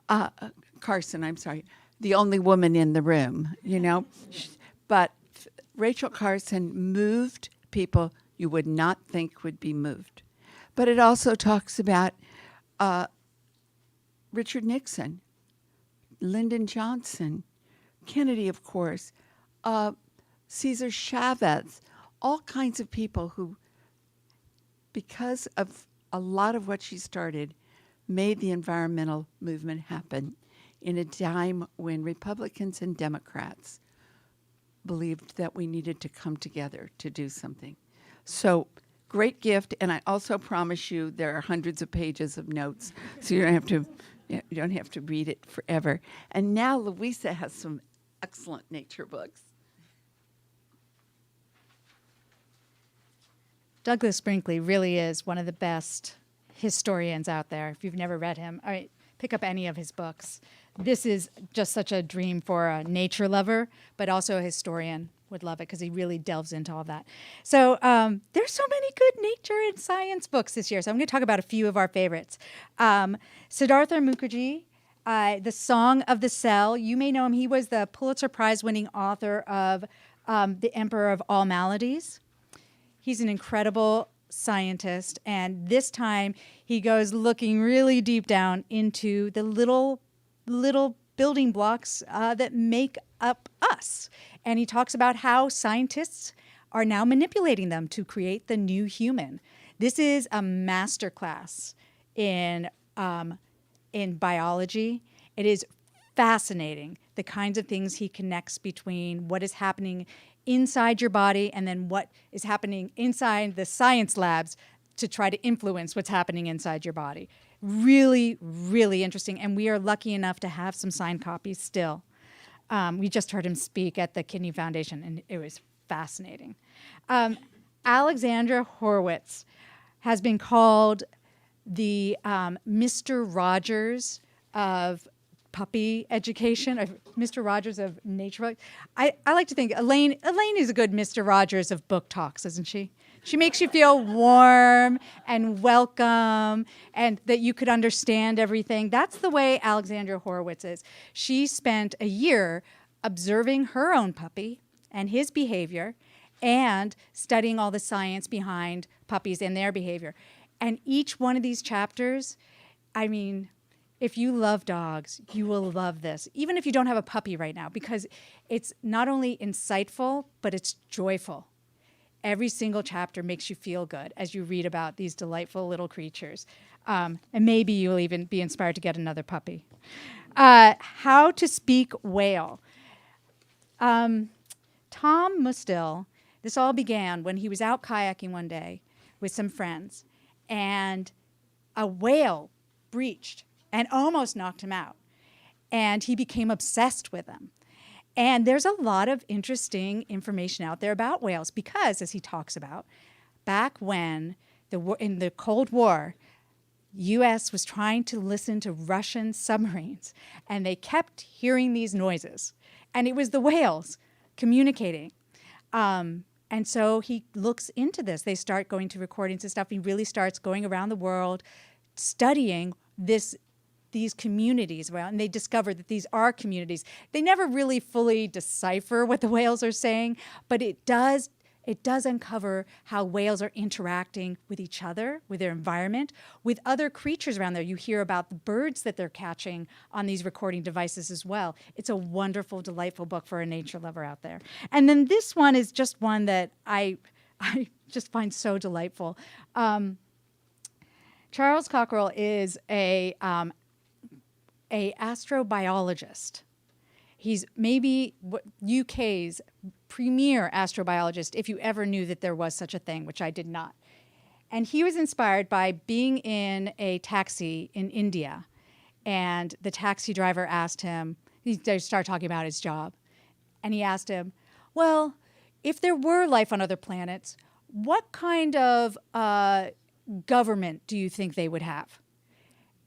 I'm sorry, the only woman in the room, you know. But Rachel Carson moved people you would not think would be moved. But it also talks about Richard Nixon, Lyndon Johnson, Kennedy, of course, Cesar Chavez, all kinds of people who, because of a lot of what she started, made the environmental movement happen in a time when Republicans and Democrats believed that we needed to come together to do something. So, great gift, and I also promise you there are hundreds of pages of notes, so you don't have to read it forever. And now Louisa has some excellent nature books. Douglas Brinkley really is one of the best historians out there. If you've never read him, all right, pick up any of his books. This is just such a dream for a nature lover, but also a historian would love it because he really delves into all that. So there's so many good nature and science books this year. So I'm going to talk about a few of our favorites. Siddhartha Mukherjee, The Song of the Cell. You may know him. He was the Pulitzer Prize-winning author of The Emperor of All Maladies. He's an incredible scientist, and this time he goes looking really deep down into the little building blocks that make up us. And he talks about how scientists are now manipulating them to create the new human. This is a masterclass in biology. It is fascinating, the kinds of things he connects between what is happening inside your body and then what is happening inside the science labs to try to influence what's happening inside your body. Really, really interesting. And we are lucky enough to have some signed copies still. We just heard him speak at the Kidney Foundation, and it was fascinating. Alexandra Horowitz has been called the Mr. Rogers of puppy education, Mr. Rogers of nature. I like to think Elaine is a good Mr. Rogers of book talks, isn't she? She makes you feel warm and welcome and that you could understand everything. That's the way Alexandria Horowitz is. She spent a year observing her own puppy and his behavior and studying all the science behind puppies and their behavior. And each one of these chapters, I mean, if you love dogs, you will love this, even if you don't have a puppy right now, because it's not only insightful, but it's joyful. Every single chapter makes you feel good as you read about these delightful little creatures. And maybe you'll even be inspired to get another puppy. How to Speak Whale. Tom Mustill, this all began when he was out kayaking one day with some friends, and a whale breached and almost knocked him out. And he became obsessed with them. And there's a lot of interesting information out there about whales because, as he talks about, back when in the Cold War, U.S. was trying to listen to Russian submarines, and they kept hearing these noises. And it was the whales communicating. And so he looks into this. They start going to recordings and stuff. He really starts going around the world studying these communities, and they discover that these are communities. They never really fully decipher what the whales are saying, but it does uncover how whales are interacting with each other, with their environment, with other creatures around there. You hear about the birds that they're catching on these recording devices as well. It's a wonderful, delightful book for a nature lover out there. And then this one is just one that I just find so delightful. Charles Cockerell is a astrobiologist. He's maybe UK's premier astrobiologist, if you ever knew that there was such a thing, which I did not. And he was inspired by being in a taxi in India, and the taxi driver asked him, they started talking about his job, and he asked him, well, if there were life on other planets, what kind of government do you think they would have?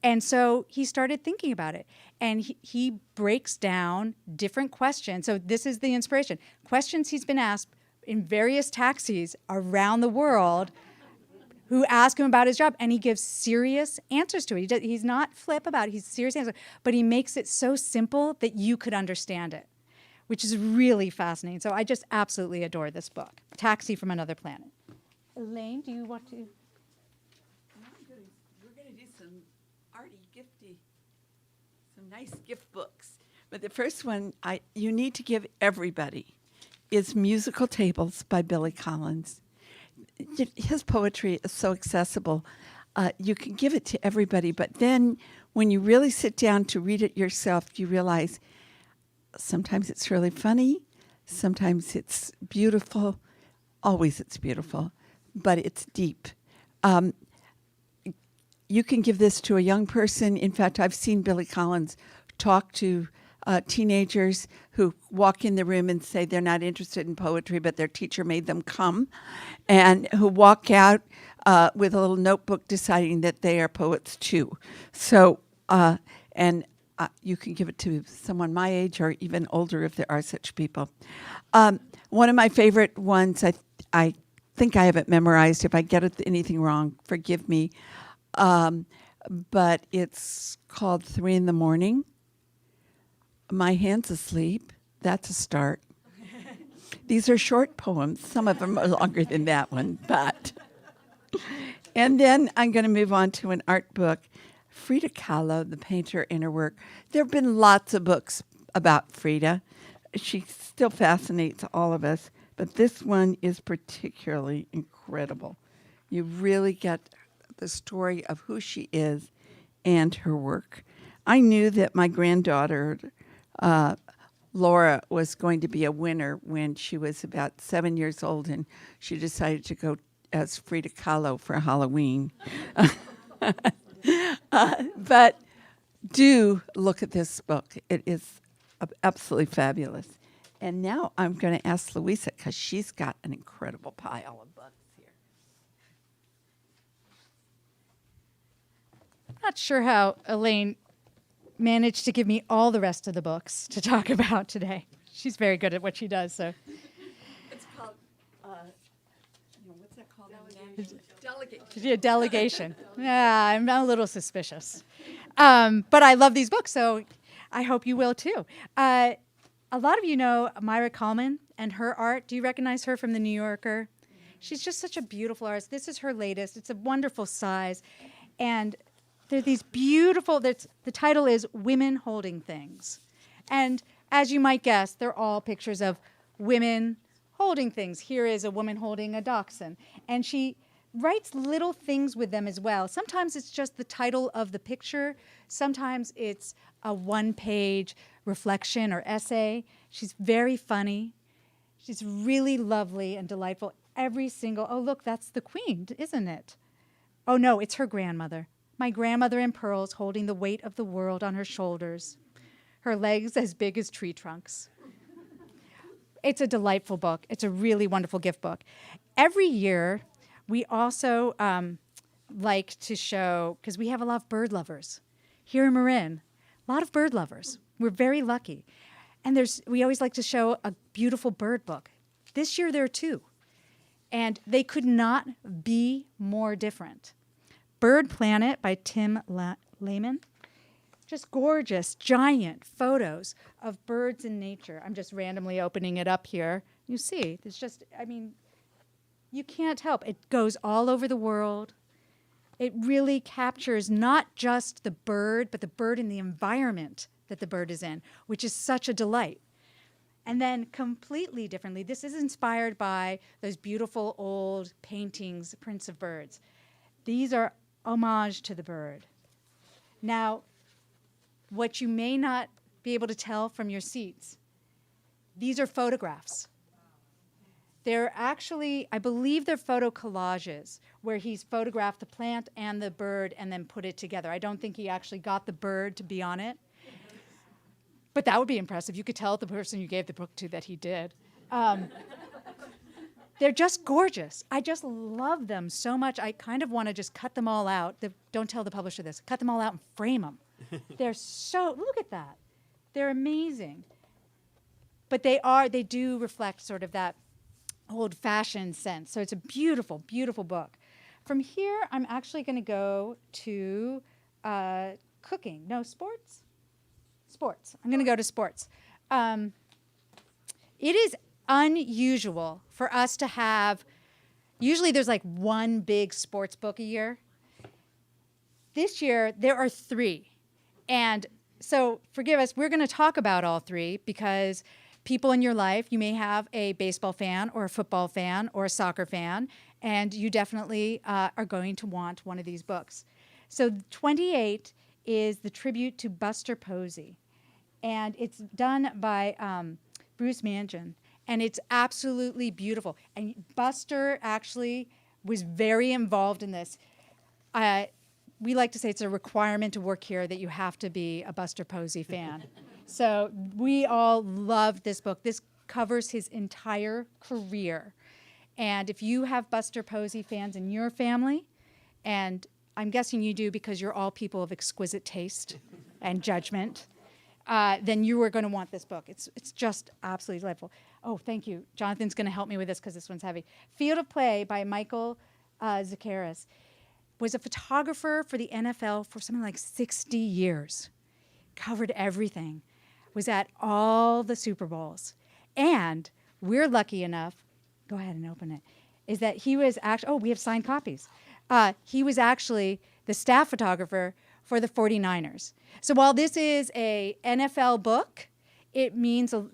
And so he started thinking about it, and he breaks down different questions. So this is the inspiration. Questions he's been asked in various taxis around the world who ask him about his job, and he gives serious answers to it. He's not flip about it. He's serious answers, but he makes it so simple that you could understand it, which is really fascinating. So I just absolutely adore this book, Taxi from Another Planet. Elaine, do you want to? We're going to do some arty, gifty, some nice gift books. But the first one you need to give everybody is Musical Tables by Billy Collins. His poetry is so accessible. You can give it to everybody, but then when you really sit down to read it yourself, you realize sometimes it's really funny, sometimes it's beautiful, always it's beautiful, but it's deep. You can give this to a young person. In fact, I've seen Billy Collins talk to teenagers who walk in the room and say they're not interested in poetry, but their teacher made them come, and who walk out with a little notebook deciding that they are poets too. So, you can give it to someone my age or even older if there are such people. One of my favorite ones, I think I have it memorized. If I get anything wrong, forgive me. But it's called 3 a.m. My Hand's Asleep. That's a start. These are short poems. Some of them are longer than that one, but. And then I'm going to move on to an art book, Frida Kahlo, the painter, and her work. There have been lots of books about Frida. She still fascinates all of us, but this one is particularly incredible. You really get the story of who she is and her work. I knew that my granddaughter, Laura, was going to be a winner when she was about 7 years old, and she decided to go as Frida Kahlo for Halloween. But do look at this book. It is absolutely fabulous. And now I'm going to ask Louisa, because she's got an incredible pile of books here. I'm not sure how Elaine managed to give me all the rest of the books to talk about today. She's very good at what she does, so. It's called, what's that called? Delegation. Yeah, delegation. Yeah, I'm a little suspicious. But I love these books, so I hope you will too. A lot of you know Myra Kalman and her art. Do you recognize her from The New Yorker? She's just such a beautiful artist. This is her latest. It's a wonderful size. And they're these beautiful, the title is Women Holding Things. And as you might guess, they're all pictures of women holding things. Here is a woman holding a dachshund. And she writes little things with them as well. Sometimes it's just the title of the picture. Sometimes it's a one-page reflection or essay. She's very funny. She's really lovely and delightful. Oh, look, that's the queen, isn't it? Oh, no, it's her grandmother. My grandmother in pearls holding the weight of the world on her shoulders. Her legs as big as tree trunks. It's a delightful book. It's a really wonderful gift book. Every year, we also like to show, because we have a lot of bird lovers. Here in Marin, a lot of bird lovers. We're very lucky. And we always like to show a beautiful bird book. This year, there are two. And they could not be more different. Bird Planet by Tim Lehman. Just gorgeous, giant photos of birds in nature. I'm just randomly opening it up here. You see, there's just, you can't help. It goes all over the world. It really captures not just the bird, but the bird and the environment that the bird is in, which is such a delight. And then completely differently, this is inspired by those beautiful old paintings, prints of birds. These are homage to the bird. Now, what you may not be able to tell from your seats, these are photographs. They're actually, I believe they're photo collages where he's photographed the plant and the bird and then put it together. I don't think he actually got the bird to be on it. But that would be impressive. You could tell the person you gave the book to that he did. They're just gorgeous. I just love them so much. I kind of want to just cut them all out. Don't tell the publisher this. Cut them all out and frame them. They're so, look at that. They're amazing. But they do reflect sort of that old-fashioned sense. So it's a beautiful, beautiful book. From here, I'm actually going to go to cooking. No, sports? Sports. I'm going to go to sports. It is unusual for us to have, usually there's like one big sports book a year. This year, there are three. And so forgive us, we're going to talk about all three because people in your life, you may have a baseball fan or a football fan or a soccer fan, and you definitely are going to want one of these books. So 28 is the tribute to Buster Posey. And it's done by Bruce Mangan. And it's absolutely beautiful. And Buster actually was very involved in this. We like to say it's a requirement to work here that you have to be a Buster Posey fan. So we all love this book. This covers his entire career. And if you have Buster Posey fans in your family, and I'm guessing you do because you're all people of exquisite taste and judgment, then you are going to want this book. It's just absolutely delightful. Oh, thank you. Jonathan's going to help me with this because this one's heavy. Field of Play by Michael Zakaris was a photographer for the NFL for something like 60 years. Covered everything. Was at all the Super Bowls. And we're lucky enough, go ahead and open it, is that he was actually, we have signed copies. He was actually the staff photographer for the 49ers. So while this is a NFL book, it means a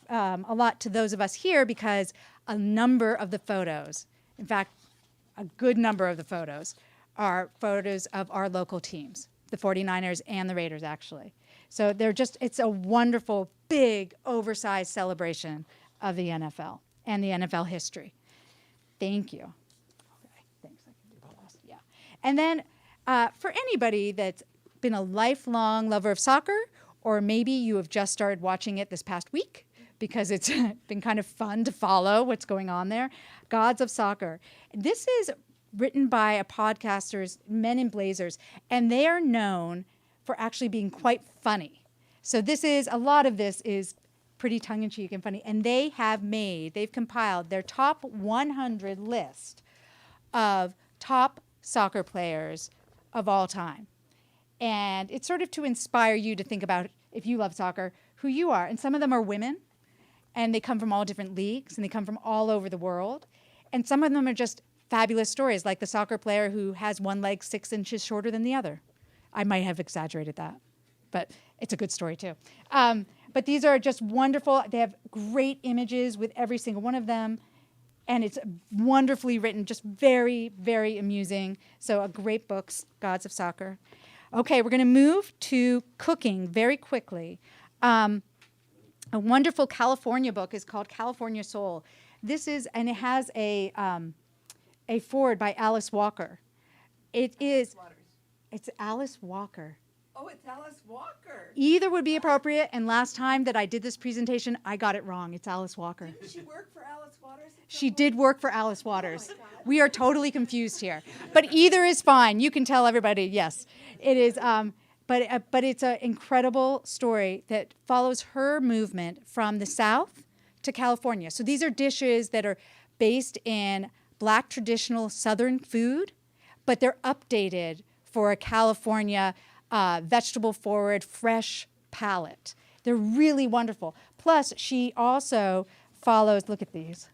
lot to those of us here because a number of the photos, in fact, a good number of the photos, are photos of our local teams, the 49ers and the Raiders, actually. So it's a wonderful, big, oversized celebration of the NFL and the NFL history. Thank you. Okay, thanks. I can do the rest. Yeah. And then for anybody that's been a lifelong lover of soccer, or maybe you have just started watching it this past week because it's been kind of fun to follow what's going on there, Gods of Soccer. This is written by a podcasters, Men in Blazers, and they are known for actually being quite funny. So a lot of this is pretty tongue-in-cheek and funny. And they've compiled their top 100 list of top soccer players of all time. And it's sort of to inspire you to think about, if you love soccer, who you are. And some of them are women, and they come from all different leagues, and they come from all over the world. And some of them are just fabulous stories, like the soccer player who has one leg 6 inches shorter than the other. I might have exaggerated that, but it's a good story too. But these are just wonderful. They have great images with every single one of them. And it's wonderfully written, just very, very amusing. So a great book, Gods of Soccer. Okay, we're going to move to cooking very quickly. A wonderful California book is called California Soul. It has a foreword by Alice Walker. It's Alice Walker. Oh, it's Alice Walker. Either would be appropriate, and last time that I did this presentation, I got it wrong. It's Alice Walker. Didn't she work for Alice Waters? She did work for Alice Waters. We are totally confused here. But either is fine. You can tell everybody, yes. It is, but it's an incredible story that follows her movement from the South to California. So these are dishes that are based in Black traditional Southern food, but they're updated for a California vegetable-forward, fresh palate. They're really wonderful. Plus, she also follows, look at these.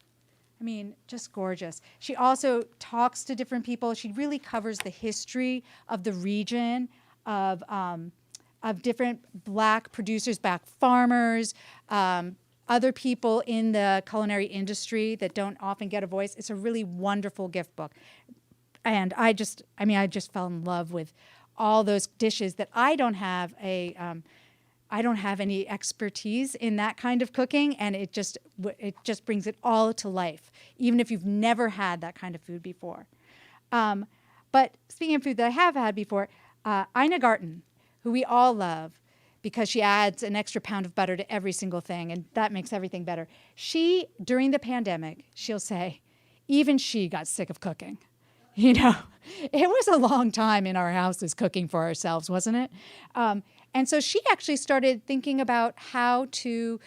I mean, just gorgeous. She also talks to different people. She really covers the history of the region, of different Black producers, Black farmers, other people in the culinary industry that don't often get a voice. It's a really wonderful gift book. And I just fell in love with all those dishes that I don't have any expertise in that kind of cooking, and it just brings it all to life, even if you've never had that kind of food before. But speaking of food that I have had before, Ina Garten, who we all love because she adds an extra pound of butter to every single thing, and that makes everything better. During the pandemic, she'll say, even she got sick of cooking. You know, it was a long time in our houses cooking for ourselves, wasn't it? And so she actually started thinking about how to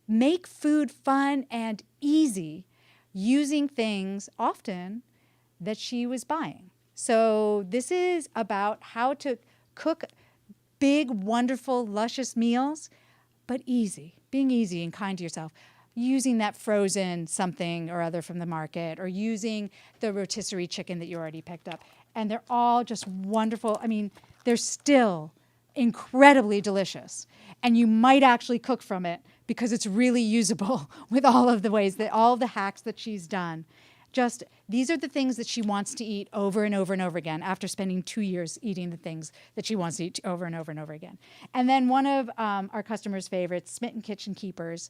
make food fun and easy using things often that she was buying. So this is about how to cook big, wonderful, luscious meals, but easy, being easy and kind to yourself. Using that frozen something or other from the market, or using the rotisserie chicken that you already picked up. And they're all just wonderful. I mean, they're still incredibly delicious. And you might actually cook from it because it's really usable with all of the hacks that she's done. Just, these are the things that she wants to eat over and over and over again after spending 2 years eating the things that she wants to eat over and over and over again. And then one of our customers' favorites, Smitten Kitchen Keepers.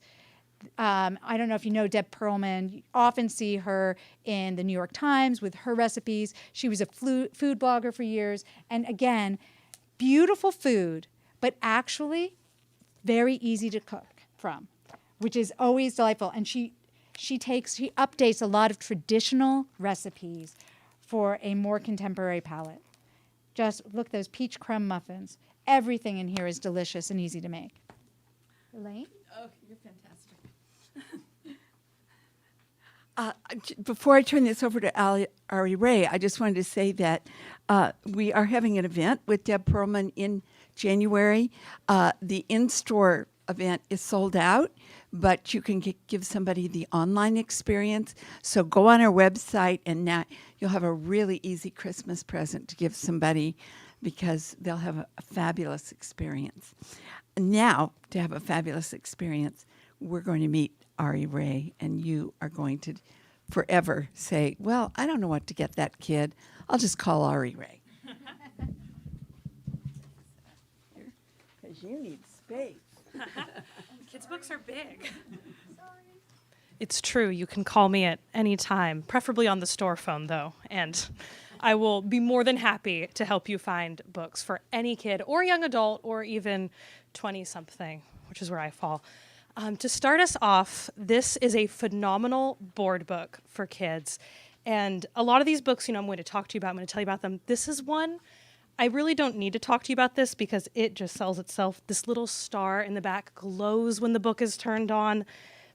I don't know if you know Deb Perlman. You often see her in the New York Times with her recipes. She was a food blogger for years. And again, beautiful food, but actually very easy to cook from, which is always delightful. And she updates a lot of traditional recipes for a more contemporary palate. Just look, those peach crumb muffins. Everything in here is delicious and easy to make. Elaine? Oh, you're fantastic. Before I turn this over to Ari Ray, I just wanted to say that we are having an event with Deb Perlman in January. The in-store event is sold out, but you can give somebody the online experience. So go on our website, and now you'll have a really easy Christmas present to give somebody because they'll have a fabulous experience. Now, to have a fabulous experience, we're going to meet Ari Ray, and you are going to forever say, well, I don't know what to get that kid. I'll just call Ari Ray. Because you need space. Kids' books are big. It's true. You can call me at any time, preferably on the store phone, though, and I will be more than happy to help you find books for any kid or young adult or even 20-something, which is where I fall. To start us off, this is a phenomenal board book for kids. And a lot of these books, I'm going to talk to you about, I'm going to tell you about them. This is one I really don't need to talk to you about this because it just sells itself. This little star in the back glows when the book is turned on.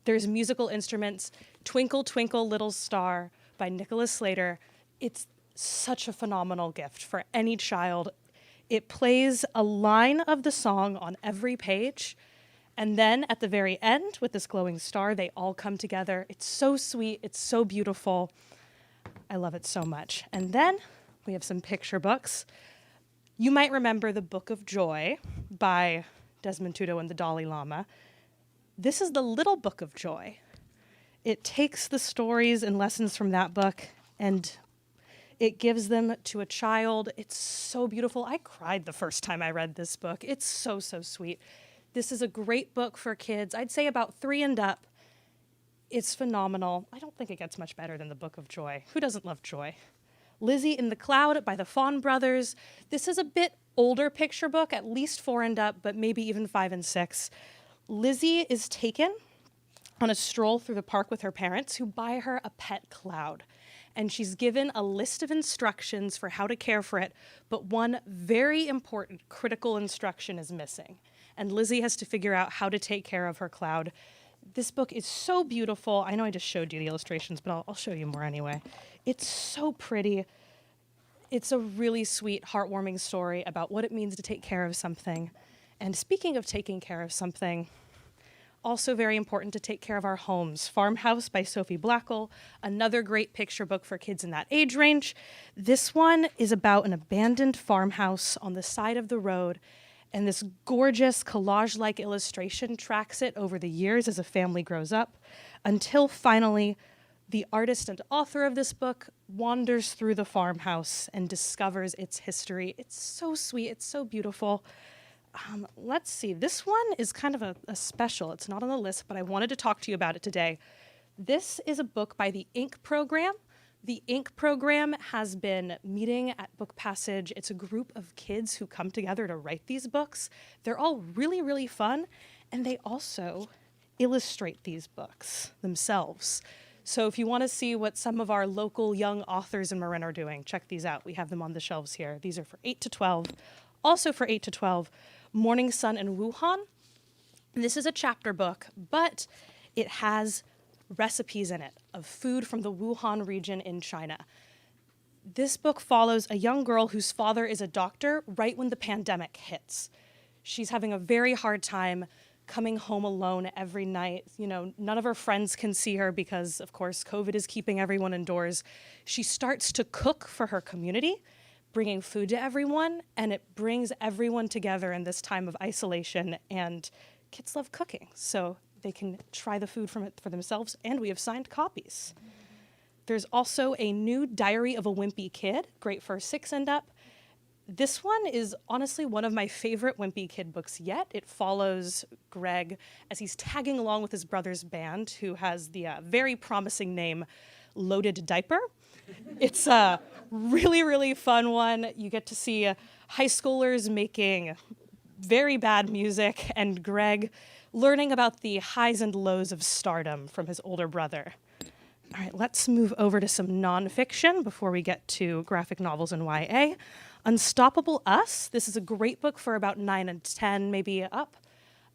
There's musical instruments. Twinkle, Twinkle, Little Star by Nicholas Slater. It's such a phenomenal gift for any child. It plays a line of the song on every page. And then at the very end, with this glowing star, they all come together. It's so sweet. It's so beautiful. I love it so much. And then we have some picture books. You might remember The Book of Joy by Desmond Tutu and the Dalai Lama. This is the Little Book of Joy. It takes the stories and lessons from that book and it gives them to a child. It's so beautiful. I cried the first time I read this book. It's so, so sweet. This is a great book for kids. I'd say about 3 and up. It's phenomenal. I don't think it gets much better than The Book of Joy. Who doesn't love joy? Lizzie in the Cloud by the Fawn Brothers. This is a bit older picture book, at least 4 and up, but maybe even 5 and 6. Lizzie is taken on a stroll through the park with her parents who buy her a pet cloud. And she's given a list of instructions for how to care for it, but one very important critical instruction is missing. And Lizzie has to figure out how to take care of her cloud. This book is so beautiful. I know I just showed you the illustrations, but I'll show you more anyway. It's so pretty. It's a really sweet, heartwarming story about what it means to take care of something. And speaking of taking care of something, also very important to take care of our homes. Farmhouse by Sophie Blackall, another great picture book for kids in that age range. This one is about an abandoned farmhouse on the side of the road, and this gorgeous collage-like illustration tracks it over the years as a family grows up, until finally the artist and author of this book wanders through the farmhouse and discovers its history. It's so sweet, it's so beautiful. Let's see, this one is kind of a special. It's not on the list, but I wanted to talk to you about it today. This is a book by the Ink Program. The Ink Program has been meeting at Book Passage. It's a group of kids who come together to write these books. They're all really, really fun, and they also illustrate these books themselves. So if you want to see what some of our local young authors in Marin are doing, check these out. We have them on the shelves here. These are for 8 to 12. Also for 8 to 12, Morning Sun and Wuhan. And this is a chapter book, but it has recipes in it of food from the Wuhan region in China. This book follows a young girl whose father is a doctor right when the pandemic hits. She's having a very hard time coming home alone every night. You know, none of her friends can see her because, of course, COVID is keeping everyone indoors. She starts to cook for her community, bringing food to everyone, and it brings everyone together in this time of isolation, and kids love cooking, so they can try the food from it for themselves, and we have signed copies. There's also a new Diary of a Wimpy Kid, great for 6 and up. This one is honestly one of my favorite Wimpy Kid books yet. It follows Greg as he's tagging along with his brother's band, who has the very promising name Loaded Diaper. It's a really, really fun one. You get to see high schoolers making very bad music and Greg learning about the highs and lows of stardom from his older brother. All right, let's move over to some nonfiction before we get to graphic novels and YA. Unstoppable Us. This is a great book for about 9 and 10, maybe up,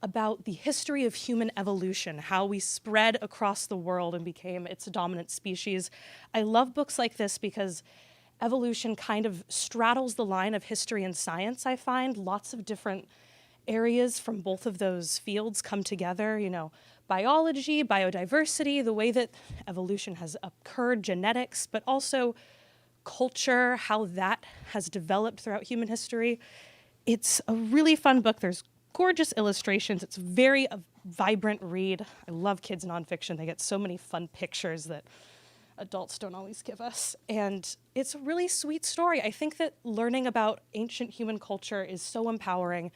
about the history of human evolution, how we spread across the world and became its dominant species. I love books like this because evolution kind of straddles the line of history and science, I find. Lots of different areas from both of those fields come together, you know, biology, biodiversity, the way that evolution has occurred, genetics, but also culture, how that has developed throughout human history. It's a really fun book. There's gorgeous illustrations. It's very vibrant read. I love kids nonfiction. They get so many fun pictures that adults don't always give us. And it's a really sweet story. I think that learning about ancient human culture is so empowering.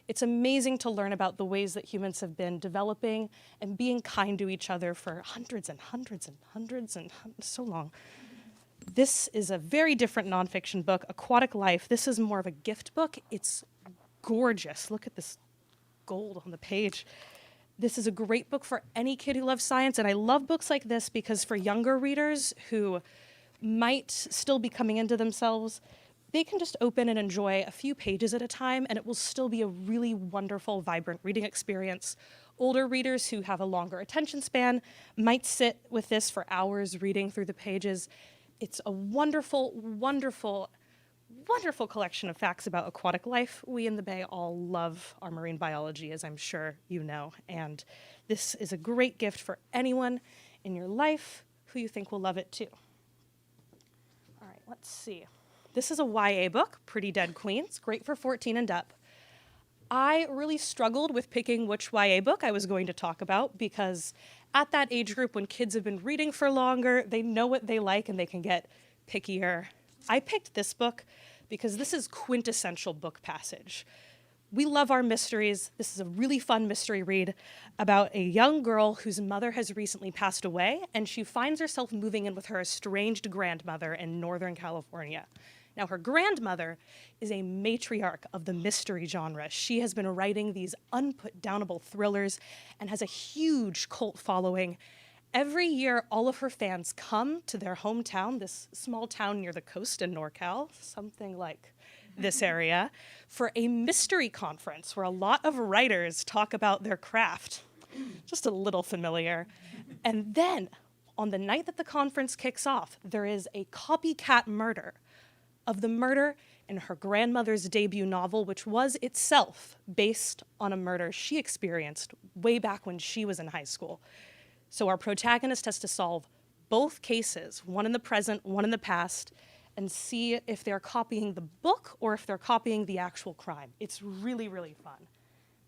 It's amazing to learn about the ways that humans have been developing and being kind to each other for hundreds and hundreds and hundreds and so long. This is a very different nonfiction book, Aquatic Life. This is more of a gift book. It's gorgeous. Look at this gold on the page. This is a great book for any kid who loves science, and I love books like this because for younger readers who might still be coming into themselves, they can just open and enjoy a few pages at a time, and it will still be a really wonderful, vibrant reading experience. Older readers who have a longer attention span might sit with this for hours reading through the pages. It's a wonderful, wonderful, wonderful collection of facts about aquatic life. We in the Bay all love our marine biology, as I'm sure you know, and this is a great gift for anyone in your life who you think will love it too. All right, let's see. This is a YA book, Pretty Dead Queens, great for 14 and up. I really struggled with picking which YA book I was going to talk about because at that age group, when kids have been reading for longer, they know what they like and they can get pickier. I picked this book because this is quintessential book passage. We love our mysteries. This is a really fun mystery read about a young girl whose mother has recently passed away, and she finds herself moving in with her estranged grandmother in Northern California. Now, her grandmother is a matriarch of the mystery genre. She has been writing these unputdownable thrillers and has a huge cult following. Every year, all of her fans come to their hometown, this small town near the coast in NorCal, something like this area, for a mystery conference where a lot of writers talk about their craft. Just a little familiar. And then, on the night that the conference kicks off, there is a copycat murder of the murder in her grandmother's debut novel, which was itself based on a murder she experienced way back when she was in high school. So our protagonist has to solve both cases, one in the present, one in the past, and see if they're copying the book or if they're copying the actual crime. It's really, really fun.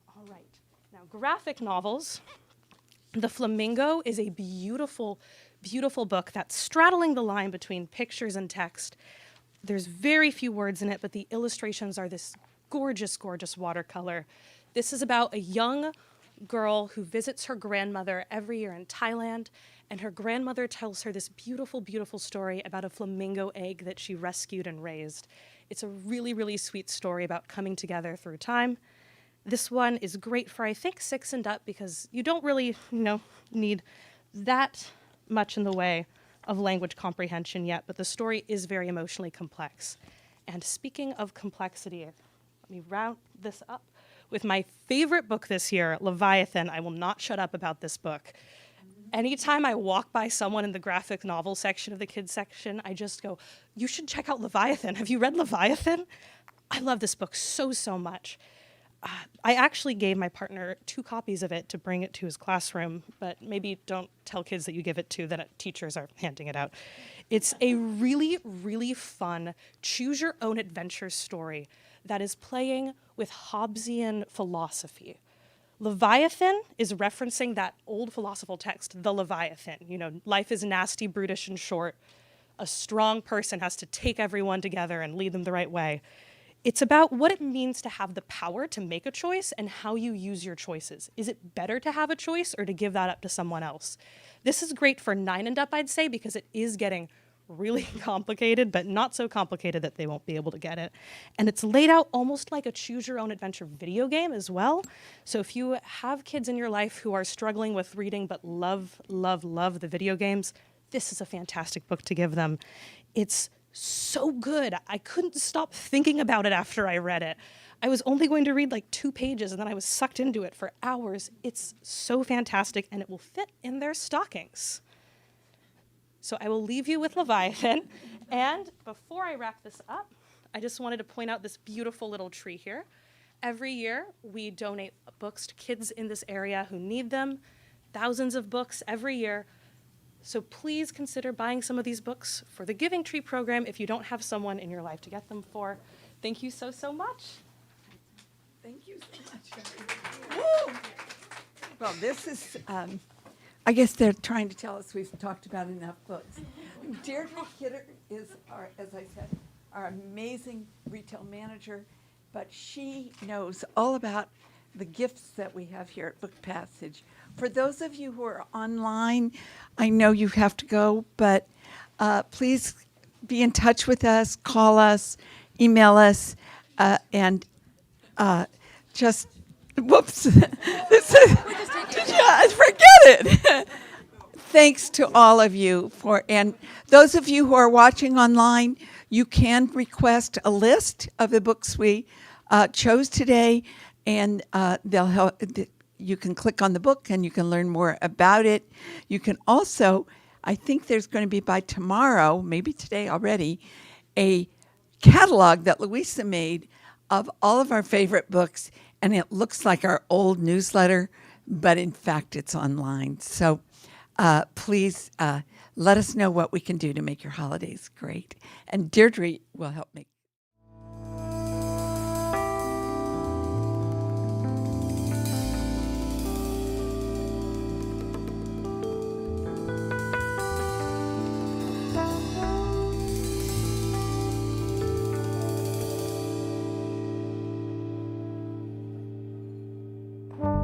All right, now graphic novels. The Flamingo is a beautiful, beautiful book that's straddling the line between pictures and text. There's very few words in it, but the illustrations are this gorgeous, gorgeous watercolor. This is about a young girl who visits her grandmother every year in Thailand, and her grandmother tells her this beautiful, beautiful story about a flamingo egg that she rescued and raised. It's a really, really sweet story about coming together through time. This one is great for, I think, 6 and up because you don't really, need that much in the way of language comprehension yet, but the story is very emotionally complex. And speaking of complexity, let me round this up with my favorite book this year, Leviathan. I will not shut up about this book. Anytime I walk by someone in the graphic novel section of the kids section, I just go, you should check out Leviathan. Have you read Leviathan? I love this book so, so much. I actually gave my partner 2 copies of it to bring it to his classroom, but maybe don't tell kids that you give it to, that teachers are handing it out. It's a really, really fun choose-your-own-adventure story that is playing with Hobbesian philosophy. Leviathan is referencing that old philosophical text, the Leviathan. Life is nasty, brutish, and short. A strong person has to take everyone together and lead them the right way. It's about what it means to have the power to make a choice and how you use your choices. Is it better to have a choice or to give that up to someone else? This is great for 9 and up, I'd say, because it is getting really complicated, but not so complicated that they won't be able to get it. And it's laid out almost like a choose-your-own-adventure video game as well. So if you have kids in your life who are struggling with reading but love, love, love the video games, this is a fantastic book to give them. It's so good. I couldn't stop thinking about it after I read it. I was only going to read like 2 pages and then I was sucked into it for hours. It's so fantastic and it will fit in their stockings. So I will leave you with Leviathan. And before I wrap this up, I just wanted to point out this beautiful little tree here. Every year we donate books to kids in this area who need them. Thousands of books every year. So please consider buying some of these books for the Giving Tree program if you don't have someone in your life to get them for. Thank you so, so much. Thank you so much. Woo! Well, this is, I guess they're trying to tell us we've talked about enough books. Deirdre Kidder is, as I said, our amazing retail manager, but she knows all about the gifts that we have here at Book Passage. For those of you who are online, I know you have to go, but please be in touch with us, call us, email us, and just, whoops, this is, forget it. thanks to all of you and those of you who are watching online, you can request a list of the books we chose today, and they'll help. You can click on the book and you can learn more about it. You can also, I think there's going to be by tomorrow, maybe today already, a catalog that Louisa made of all of our favorite books, and it looks like our old newsletter, but in fact it's online. So please let us know what we can do to make your holidays great. And Deirdre will help make